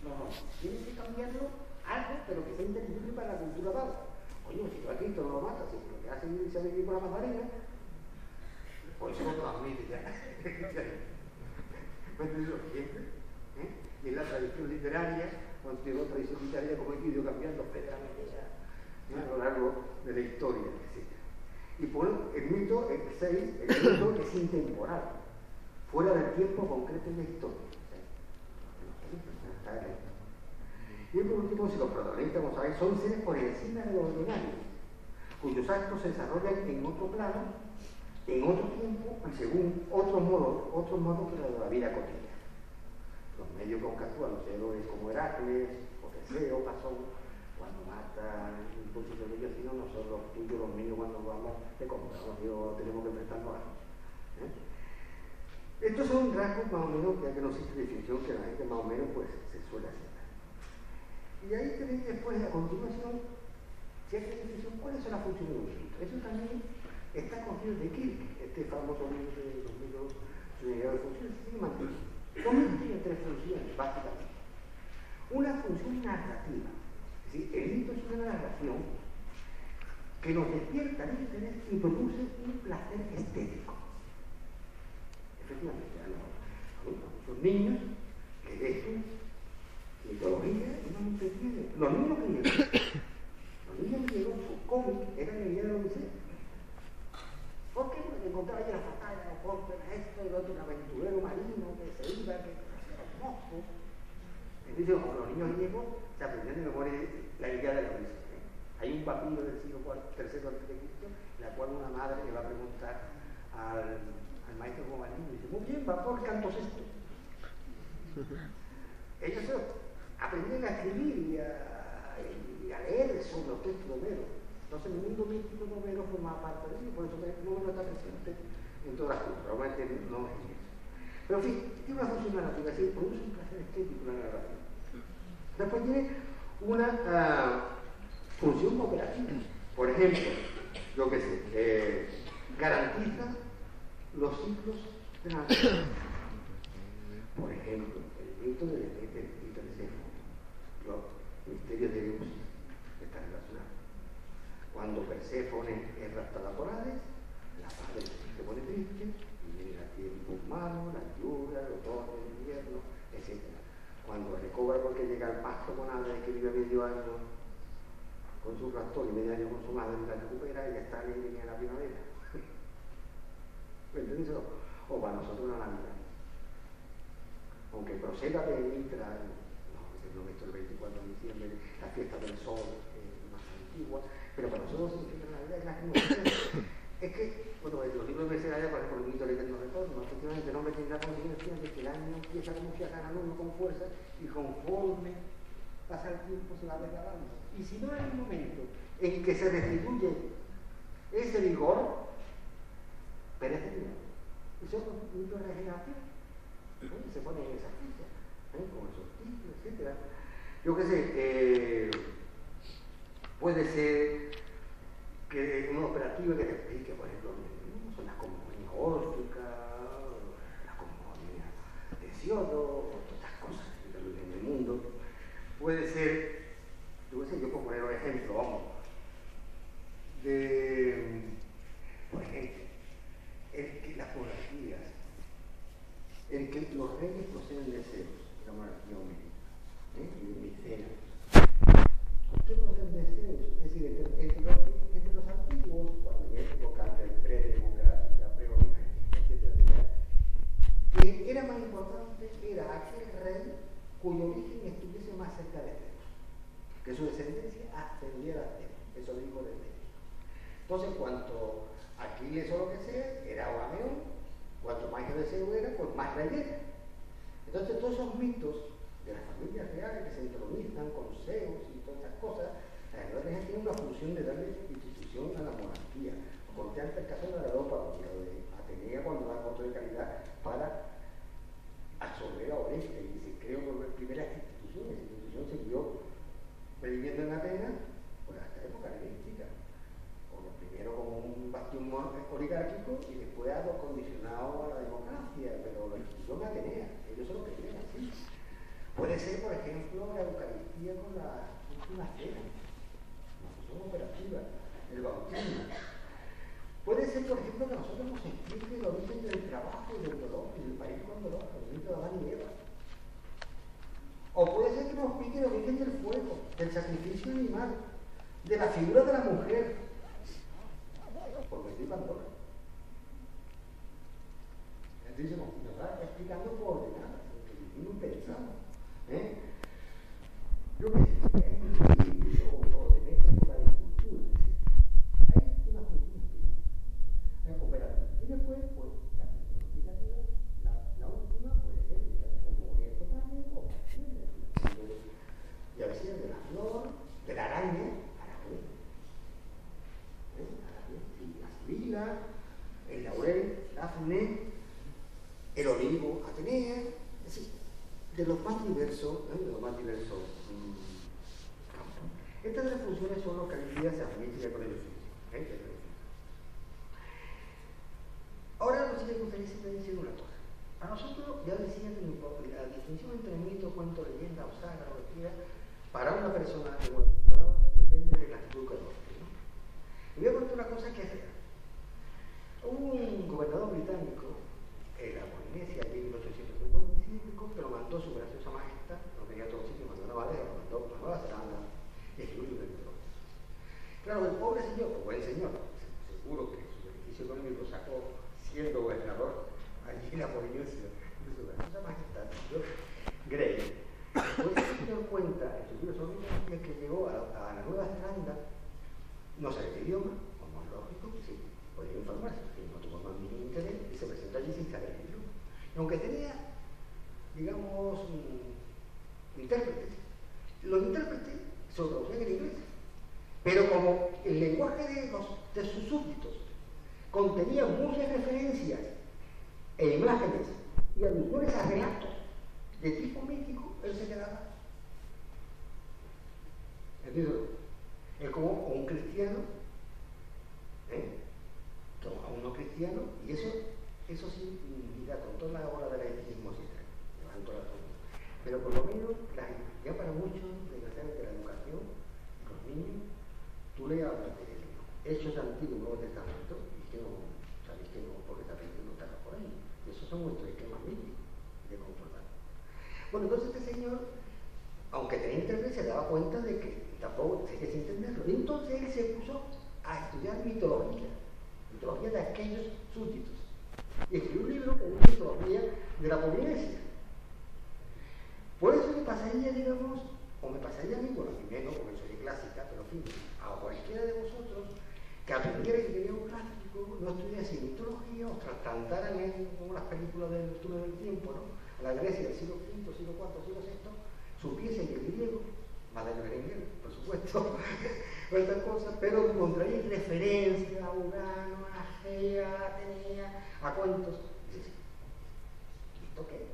no, tienes que cambiarlo algo, pero que sea inteligible para la cultura dada. Oye, si tú a Cristo no lo matas, si lo que hace es irse a vivir con la Magdalena, pues eso lo transmite ya. Y en la tradición literaria, cuando tiene una tradición literaria como he ido cambiando federalmente a lo largo de la historia, etc. Y por el mito, el 6, el mito es intemporal, fuera del tiempo concreto de la historia. Y por último, si los protagonistas, como sabéis, son seres por encima de lo ordinario, cuyos actos se desarrollan en otro plano, en otro tiempo y según otros modos que la vida cotidiana. Los medios con que actúan los héroes como Heracles o Teseo pasó cuando mata un poquito de vecinos, no son los tuyos, los míos, cuando vamos de compramos, tenemos que prestarnos algo. Estos son rasgos más o menos, ya que no existe definición, que la gente más o menos pues se suele hacer. Y ahí tenéis después, a continuación, cierta definición, ¿cuáles son las funciones de un mito? Eso también está cogido de Kirk, este famoso libro de 2002, su unidad de funciones, sigue manteniendo. Los mitos tienen tres funciones, básicamente. Una función narrativa, es decir, el mito es una narración que nos despierta el interés y produce un placer estético. Efectivamente, hay muchos niños que leen mitología y no me entretienen. Los niños griegos, su cómic era la idea de la Odisea. ¿Por qué? Porque encontraba allí las batallas, los golpes, esto y lo otro, un aventurero marino que se iba, que hacía los moscos. Entonces, como los niños griegos se aprendían de memoria la idea de la Odisea. Hay un papiro del siglo III a.C., en la cual una madre le va a preguntar al maestro como marino y dice: muy bien, va por cantos esto. Ellos aprenden a escribir y a leer sobre los textos de Homero. Entonces el mundo místico de Homero forma parte de ello, por eso no está presente en todas las culturas, obviamente no es eso. Pero en fin, tiene una función narrativa, es decir, produce un placer estético la narración. Después tiene una función cooperativa. Por ejemplo, yo qué sé, garantiza los ciclos de la naturaleza. Por ejemplo, el mito de Séfone, los misterios de Dios están relacionados. Cuando Perséfone es raptada por Hades, se pone triste, y vienen los tiempos malos, las lluvias, el otoño, el invierno, etc. Cuando recobra porque llega al pasto con hambre, que vive medio año con su tractor y medio año con su madre, la recupera y ya está alegre en la primavera. ¿Me entiendes? O para nosotros una Navidad. Aunque proceda de Mitra, no meto el 24 de diciembre, la fiesta del sol más antigua, pero para nosotros significa la Navidad, es la que es que, bueno, en los libros de Mercenaria, por ejemplo, el mito del eterno retorno, efectivamente el hombre tiene la conciencia de que el año empieza como si hagan al uno con fuerza y conforme pasa el tiempo se va degradando. Y si no hay un momento en que se restituye ese vigor, perece el dinero. Y son los mitos de regeneración. Se ponen en esas fichas, con el solsticio, etc. Yo qué sé, puede ser que una operativa que te explique, por ejemplo, son las comuniones órficas, las comuniones de Siodo, todas estas cosas en el mundo. Puede ser, yo puedo poner un ejemplo, vamos, de, por ejemplo, las monarquías, en que los reyes poseen deseos, la monarquía homérica, y de Micena. ¿Qué poseen deseos? Es decir, entre los antiguos, cuando en época del predemocrática, pre-oligarquía, etc., que era más importante era aquel rey cuyo origen estuviese más cerca de Zeus, que su descendencia ascendiera a Zeus, eso lo dijo desde Zeus. Entonces, cuanto Aquiles o lo que sea, era Agamenón, cuanto más hijo de Zeus era, pues más rey era. Entonces, todos esos mitos de las familias reales que se entronizan con Zeus y todas esas cosas, la verdad es que tiene una función de darle institución a la monarquía. Conté antes el caso de la Europa, lo de Atenea cuando da voto de calidad para absorber a Orestes y se creó por primeras instituciones. La institución siguió viviendo en Atenas pues hasta la época helenística. Primero como un bastión oligárquico y después algo condicionado a la democracia, pero la institución atenea, ellos se lo creían así. Puede ser, por ejemplo, la Eucaristía con la última cena, la función operativa, el bautismo. Puede ser, por ejemplo, que nosotros nos explique el origen del trabajo y del dolor, y del país con dolor, el mito de Adán y Eva. O puede ser que nos explique el origen del fuego, del sacrificio animal, de la figura de la mujer, porque estoy Pandora. Entonces nos va explicando coordenadas, lo que vivimos pensando. Yo me sé, hay un equilibrio o de por la agricultura. Hay una función espiritual, hay cooperativa. Y después, pues, la función explicativa, la última puede ser como esto también, como y a veces de la flor, de la araña, a la vez. La sibila, el laurel, Dafne, el olivo, Atenea, es decir, de los más diversos campos. Estas tres funciones son lo que hoy día se admite con el oficio. Ahora lo que me gustaría decir una cosa. A nosotros, ya decía que la distinción entre mito, cuento, leyenda o saga, lo que quiera, para una persona que depende de la actitud que adopte. Y voy a contar una cosa que es real. Un gobernador británico en la Polinesia, allí en 1855, que lo mandó su graciosa majestad, no tenía todo sitio, mandó a Nueva Delhi, lo mandó a Nueva Zelanda, y escribió un libro. Claro, el pobre señor, pues buen señor, seguro que su beneficio económico lo sacó siendo gobernador allí en la Polinesia, de su graciosa majestad, yo, Grey. Pues ese señor cuenta en su libro sobre el que llegó a la Nueva Zelanda, no sabe qué idioma, como es lógico, sí, podía informarse, que no tuvo más ningún interés y se presentó allí sin saber el idioma. Y aunque tenía, digamos, intérpretes, los intérpretes se lo traducían en inglés, pero como el lenguaje de sus súbditos contenía muchas referencias e imágenes y alusiones a relatos de tipo mítico, él se quedaba. ¿Entiendes? Es como un cristiano, como a un no cristiano, y eso sí, mira, con toda la hora de laicismo, levanto la zona. Pero por lo menos, ya para muchos, desgraciadamente, la educación, los niños, tú le hablas de Hechos Antiguos, Nuevo Testamento, y que no, o sea, sabéis que no, porque sabéis que no está por ahí. Esos son nuestros esquemas míticos de comportamiento. Bueno, entonces este señor, aunque tenía interés, se daba cuenta de que tampoco seguía sin entenderlo. Y entonces él se puso a estudiar mitología de aquellos súbditos. Y escribió un libro que es Mitología de la Polinesia. Por eso me pasaría, digamos, o me pasaría a mí, bueno, a mí menos, porque soy de clásica, pero en fin, a cualquiera de vosotros que aprendiera que quería un clásico, no estudiase mitología, os trasplantara en como las películas del túnel del tiempo, ¿no? A la Grecia del siglo V, siglo IV, siglo VI, supiese el griego, más de Berenguer, por supuesto, o estas cosas, pero encontraréis referencia a Urano, a Gea, a Atenea, a cuentos. Dices, ¿esto qué?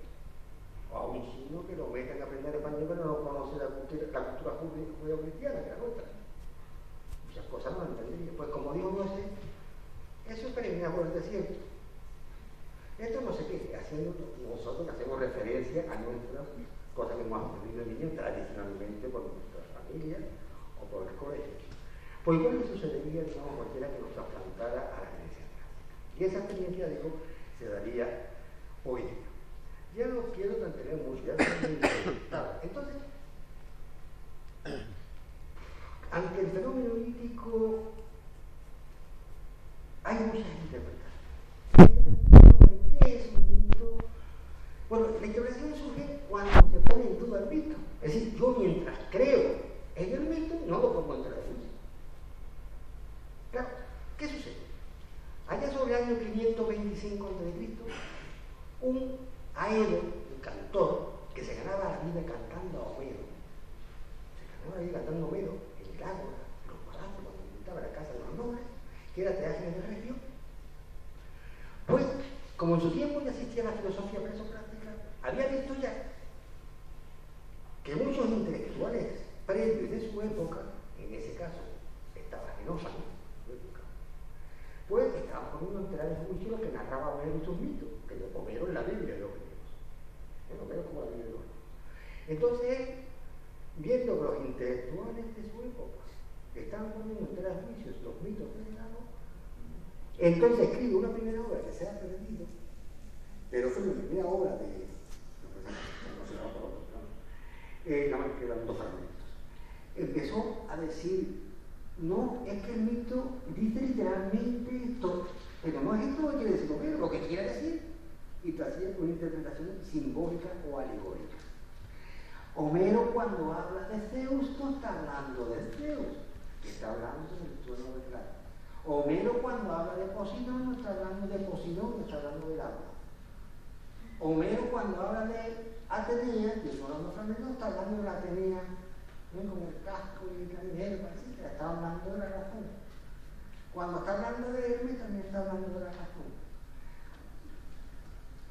O a un chino que lo metan a aprender español pero no conoce la cultura judeo-cristiana, que era otra. Muchas cosas no entendería. Pues como digo, no sé, eso es peregrinar por el desierto. Esto no sé qué, haciendo nosotros que hacemos referencia a nuestras cosas que hemos aprendido de niños tradicionalmente por nuestras familias o por el colegio. Pues igual le sucedería, digamos, a cualquiera que nos trasplantara a la creencia clásica. Y esa experiencia, digo, se daría hoy día. Ya no quiero mantener mucho, ya estoy muy interesado. Entonces, ante el fenómeno mítico hay muchas interpretaciones. ¿Qué es un mito? Bueno, la interpretación surge cuando se pone en duda el mito. Es decir, yo mientras creo en el mito, no lo pongo en duda. Claro, ¿qué sucede? Allá sobre el año 525 a.C., un Aedo, un cantor, que se ganaba la vida cantando a Homero. Se ganaba la vida cantando a Homero en el ágora, en los palacios, cuando visitaba la casa de los nobles, que era Teágenes de Regio. Pues, como en su tiempo ya existía la filosofía presocrática, había visto ya que muchos intelectuales previos de su época, en ese caso estaba Genófanes, pues estaban poniendo a enterar en juicio lo que narraba Homero y sus mitos, que Homero en la Biblia lo que Homero como la Biblia de Homero. Entonces, viendo que los intelectuales de su época estaban poniendo a enterar en juicio los mitos del lado, entonces escribe una primera obra que se ha perdido, pero fue la primera obra de que eran dos fragmentos. Empezó a decir, no, es que el mito dice literalmente esto, pero no es esto lo que quiere decir Homero, lo que quiere decir, y te hacía una interpretación simbólica o alegórica. Homero cuando habla de Zeus no está hablando de Zeus, está hablando del suelo del lago. Homero cuando habla de Posidón no está hablando de Posidón, está hablando del agua. Homero cuando habla de Atenea, que son los fragmentos, está hablando de la Atenea, ¿no? Como el casco y el carinero, parece, está hablando de la razón. Cuando está hablando de Hermes también está hablando de la razón.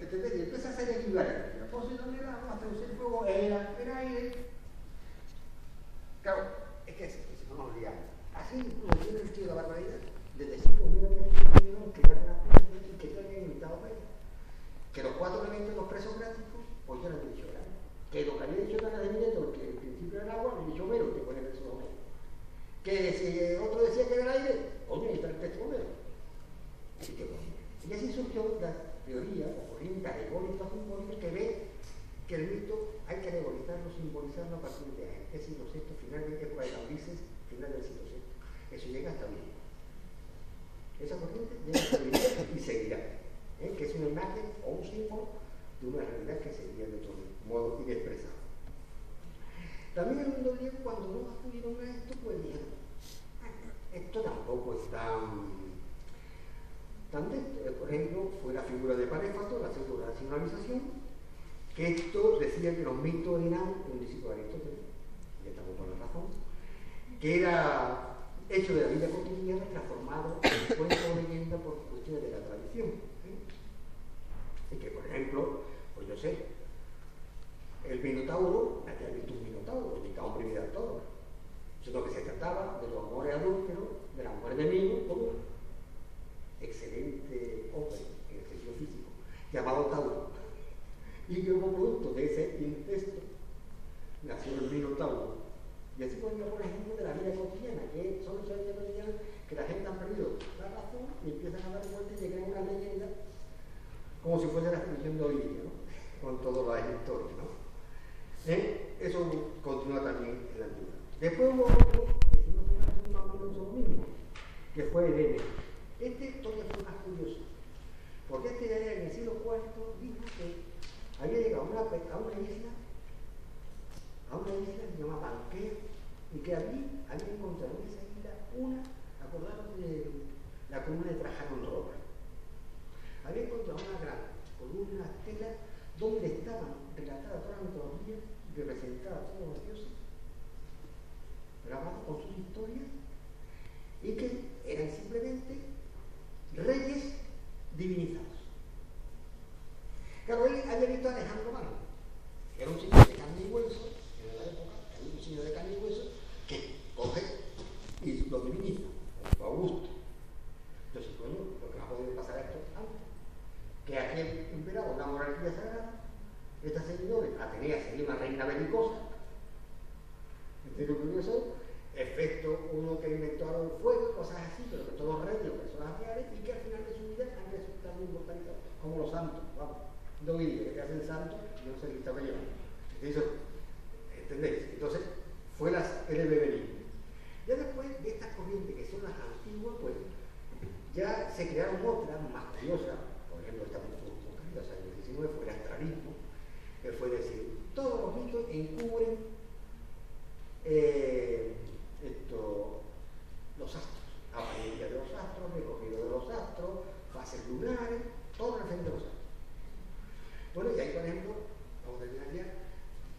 Entonces, y empieza a hacer equivalencia. Posidón era agua, Zeus el fuego, era aire. Claro, es que si no nos liamos. Así incluso tiene el tío de la barbaridad. Desde 5 millones que eran la pieza y que tenían imitado a ellos. Que los 4 elementos de los presocráticos, pues ya lo han dicho, ¿verdad? Que lo que había dicho Tana de Mileto, que el principio era el agua, lo ha dicho Homero, que pone el verso de Homero. Que si otro decía que era el aire, oye, ahí está el texto de Homero. Y así surgió la teoría o corriente alegórica simbólica que ve que el mito hay que alegorizarlo, simbolizarlo a partir de ahí. Es siglo VI, final de época de Cambises, final del siglo VI. Eso llega hasta hoy. Esa corriente llega hasta hoy y seguirá. Que es una imagen o un símbolo de una realidad que seguiría de otro modo inexpresado. También el mundo griego, cuando no acudieron a esto, pues dijeron, esto tampoco es tan por ejemplo, fue la figura de Paréfato, la pseudo racionalización, que esto decía que los mitos eran un discípulo de Aristóteles, y estamos por la razón, que era hecho de la vida cotidiana, transformado en cuento o leyenda por cuestiones de la tradición. Y que, por ejemplo, pues yo sé, el Minotauro, nadie ha visto un Minotauro, ni cada hombre mira todo, sino que se trataba de los amores adúlteros, de la mujer de Mino, con un excelente hombre en el sentido físico, llamado Tauro, y que como producto de ese incesto nació el Minotauro. Y así podemos poner ejemplo de la vida cotidiana, que son hechos de la vida cotidiana que la gente ha perdido la razón y empiezan a dar vueltas y crean una leyenda como si fuese la religión de hoy día, ¿no? Con todas las historias, ¿no? Eso continúa también en la antigüedad. Después hubo otro, que si no se más o menos lo mismo, que fue Helene. Este todavía fue más curioso, porque este en el siglo IV dijo que había llegado a una isla que se llama Panquea, y que allí había encontrado en esa isla acordaros de la columna de Trajano en Roma. Había encontrado una gran columna, estela, donde estaban relatadas todas las mitologías, representadas todos los dioses, grabados con sus historias, y que eran simplemente reyes divinizados. Claro, él había visto a Alejandro Magno, que era un señor de carne y hueso, en la época, era un señor de carne y hueso, que coge y lo diviniza, Augusto. Entonces, bueno, lo que no ha podido pasar esto antes, que aquí imperaba una monarquía sagrada, esta señora, Atenea sería una reina belicosa, ¿entiendes lo curioso? Efecto uno que inventaron el fuego, cosas así, pero que todos reyes o personas reales, y que al final de su vida han resultado inmortalizados, como los santos, vamos. No diría que hacen santos y no se les estaba llevando. ¿Entendéis? Entonces, fue el bebelismo. Ya después de estas corrientes que son las antiguas, pues ya se crearon otras más curiosas. Por ejemplo, esta muy curiosa en el 19 fue el astralismo, que fue decir, todos los mitos encubren los astros, apariencia de los astros, recogido de los astros, fases lunares, todo referente a los astros. Bueno, y ahí, por ejemplo, vamos a terminar ya,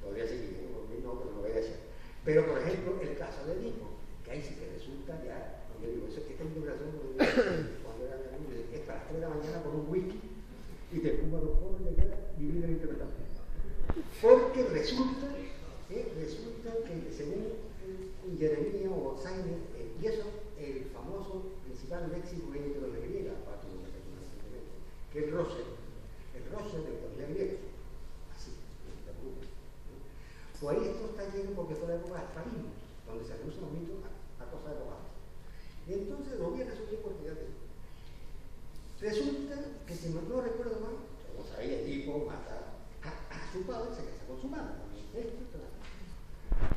podría seguir, no, pero no voy a decir. Pero, por ejemplo, el caso de Edipo, que ahí sí que resulta ya, cuando digo, esta integración cuando era es para las 3 de la mañana con un whisky y te fuma los coros y te queda vivir en interpretación. Porque resulta que según Jeremías o Sainz, y eso, el famoso principal léxico griego de la griega, que es el Roser de la griega, así, pues ahí esto está lleno porque fue la época de astralismo, donde se reducen los mitos a cosas de épocas. Y entonces lo voy a resumir por fíjate. Resulta que, si no recuerdo mal, como sabía, Edipo mata a su padre, se casa con su madre.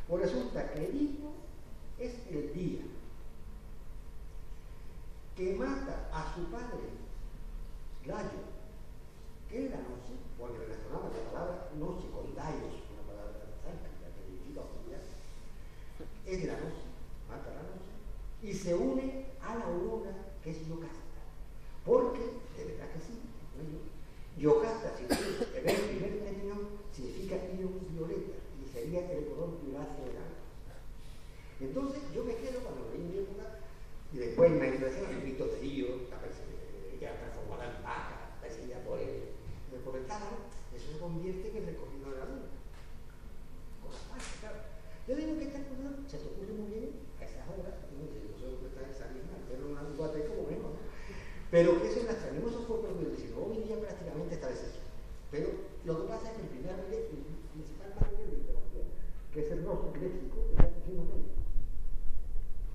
Pues resulta que Edipo es el día que mata a su padre Layo, que es la noche, porque relacionaba la palabra noche con Daios, una palabra sánscrita que significa oscuridad, es la noche, mata la noche, y se une a la aurora, que es Yocasta. Porque, de verdad que sí, Yocasta, si ves el primer término, significa ion violeta, y sería el color violáceo del alma. Entonces, yo me quedo cuando leí mi época, y después me interesé en el mito de Río, ya transformada en vaca, perseguida por el tábano, eso se convierte en el recorrido de la luna. Con las vacas, claro. Yo digo que esta cosa se te ocurre muy bien a esas horas, no sé, nosotros que estás examinando, hacerlo una guateca como menos, ¿no? Pero que eso en las transmisión, eso fue propio del siglo. Hoy día prácticamente está deshecho. Pero lo que pasa es que el principal material de literatura, que es el rostro léxico, está surgiendo menos.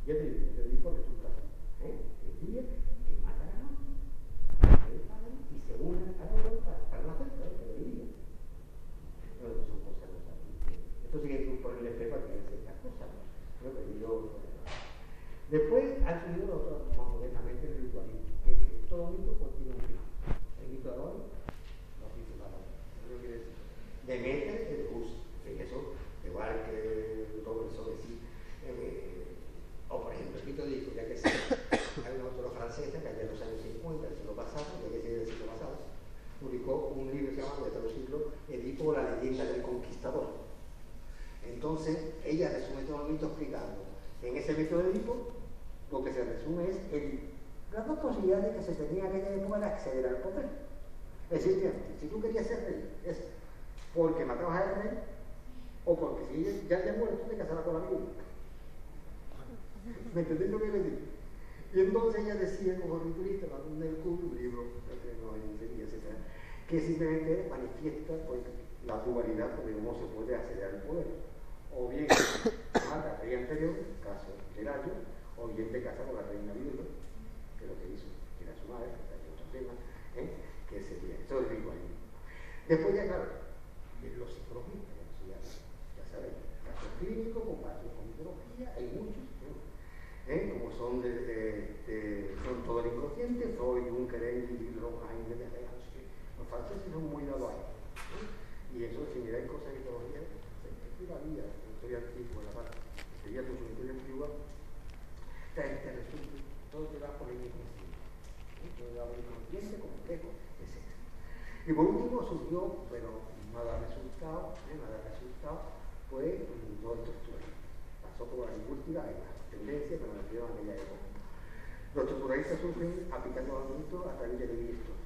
Ya te digo resulta así. El día que mata a la noche, el padre, y se une a la hora para nacer, claro, que lo diría. Bueno, son cosas no saben. Esto sí que hay que ponerle fe para que vean ciertas cosas. Creo que yo. Después han subido otros más modernamente el ritualismo, que es que todo mito contiene un final. El mito de Adón, los principales. Demeter, el Zeus, en eso, igual que todo eso de sí. O por ejemplo, el mito de Edipo, ya que hay una autora francesa que allá en los años 50 del siglo pasado, ya que es del siglo pasado, publicó un libro que se llama, de todo el siglo, Edipo, la leyenda del conquistador. Entonces, ella resume todo el mito explicando. En ese mito de Edipo, lo que se resume es las dos posibilidades que se tenían en aquella época de acceder al poder. Es decir, si tú querías ser rey, es porque matabas al rey, o porque si ya había muerto, te casabas con la viuda. ¿Me entendés lo que le digo? Y entonces ella decía, como ritualista, en el curso, un libro, que simplemente manifiesta pues, la dualidad de cómo se puede acceder al poder. O bien mata al rey anterior, caso del año, o o bien de casa con la reina Virgo, que es lo que hizo, que era su madre, que hay otro tema, que sería, eso es el igualismo. Después ya, claro, los psicologistas, ya saben, casos clínicos, comparación con mitología, hay muchos, como son son todo el inconsciente, Freud, Juncker, Engels, Wittgenstein, los franceses son muy dados ahí. Y eso, si miráis cosas de mitología, es la vida, la historia antigua, la parte, sería tu historia antigua, te resuelve, todo te va por el inconsciente. Todo te va por el inconsciente, complejo, etc. Y por último surgió, pero nada resultado, fue todo estructuralismo. Pasó por la lingüística, hay una tendencia que nos refiero a aquella época. Los estructuralistas surgen aplicando los mitos a través de Levi-Strauss.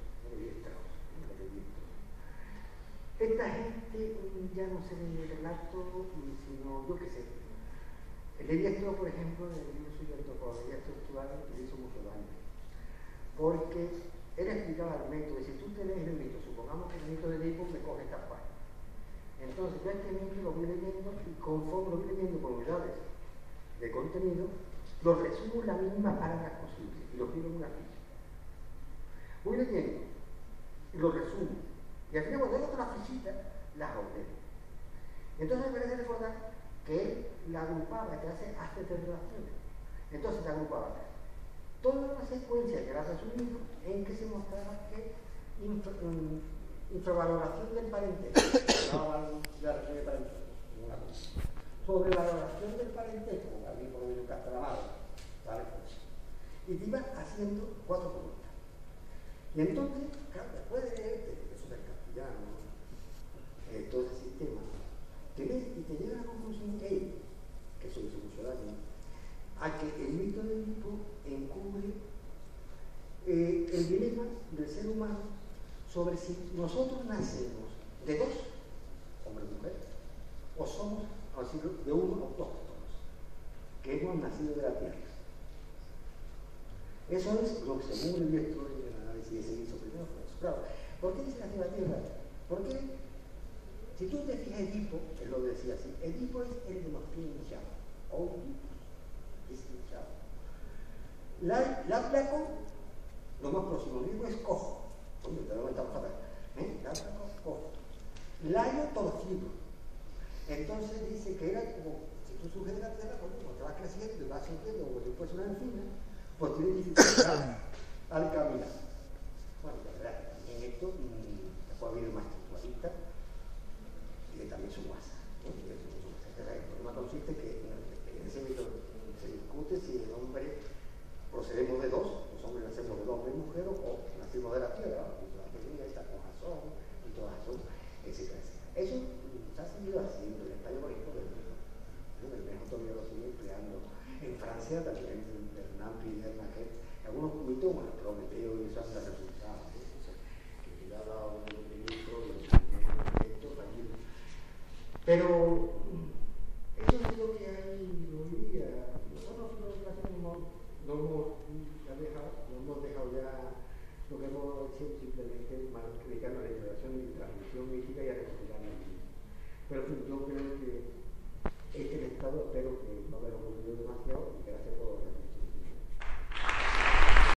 Esta gente ya no se ve en el relato, sino yo qué sé. Levi-Strauss, por ejemplo, en el libro suyo de antropología estructural, le hizo mucho daño. Porque él explicaba el método, y si tú te lees el mito, supongamos que el mito de Edipo me coge esta parte. Entonces yo este mito lo voy leyendo y conforme lo voy leyendo por unidades de contenido, lo resumo en la mínima palabra posible y lo escribo en una ficha. Voy leyendo y lo resumo. Y al final cuando hago otra fichita, las ordeno. Entonces me parece recordar que él la agrupaba, que hace de relaciones. Entonces la agrupaba toda una secuencia que era resumido en que se mostraba que infravaloración del parentesco, sobre la valoración del parentesco, como también por el Castelamaro, ¿vale? Y te iba haciendo 4 columnas. Y entonces, claro, después de leerte, eso del castellano, todo ese sistema, te lees y te llega a la conclusión que eso hizo mucho daño, a que el mito de Edipo encubre el dilema del ser humano sobre si nosotros nacemos de 2, hombre y mujer, o somos de uno autóctonos, que hemos nacido de la tierra. Eso es lo que se mueve esto en el análisis de ese hizo primero. Claro, ¿por qué dice nació de la tierra? Porque si tú te fijas Edipo, él lo decía así, Edipo es el de los pies hinchados, o Edipo es hinchado. La placo, lo más próximo mismo es cojo. Oye, te lo estamos hablando. La placo, cojo. Layo torcido. Entonces dice que era como, si tú sujetas la tierra, cuando te vas creciendo y vas surgiendo como si fuese una encina, pues tiene dificultad al caminar. Bueno, la verdad, en esto después viene más estructuralista y también su masa. El problema consiste que en ese mito se discute si el hombre procedemos de 2, los hombres nacemos de hombre y mujer, o nacimos de la tierra, la pequeña esta con Jasón y todas Jasón, etc. Eso se ha seguido haciendo en España, por ejemplo, el Mejo todavía lo sigue empleando. En Francia también, en Bernard Piderne, algunos mitos, bueno, Prometeo y eso han resultado, que ya ha dado un ministro de esto fallido. Pero eso es lo que hay hoy día. Nosotros no hemos dejado ya lo que hemos hecho simplemente dedicarnos a la integración y transmisión mítica y a recopilar la vida. Pero yo creo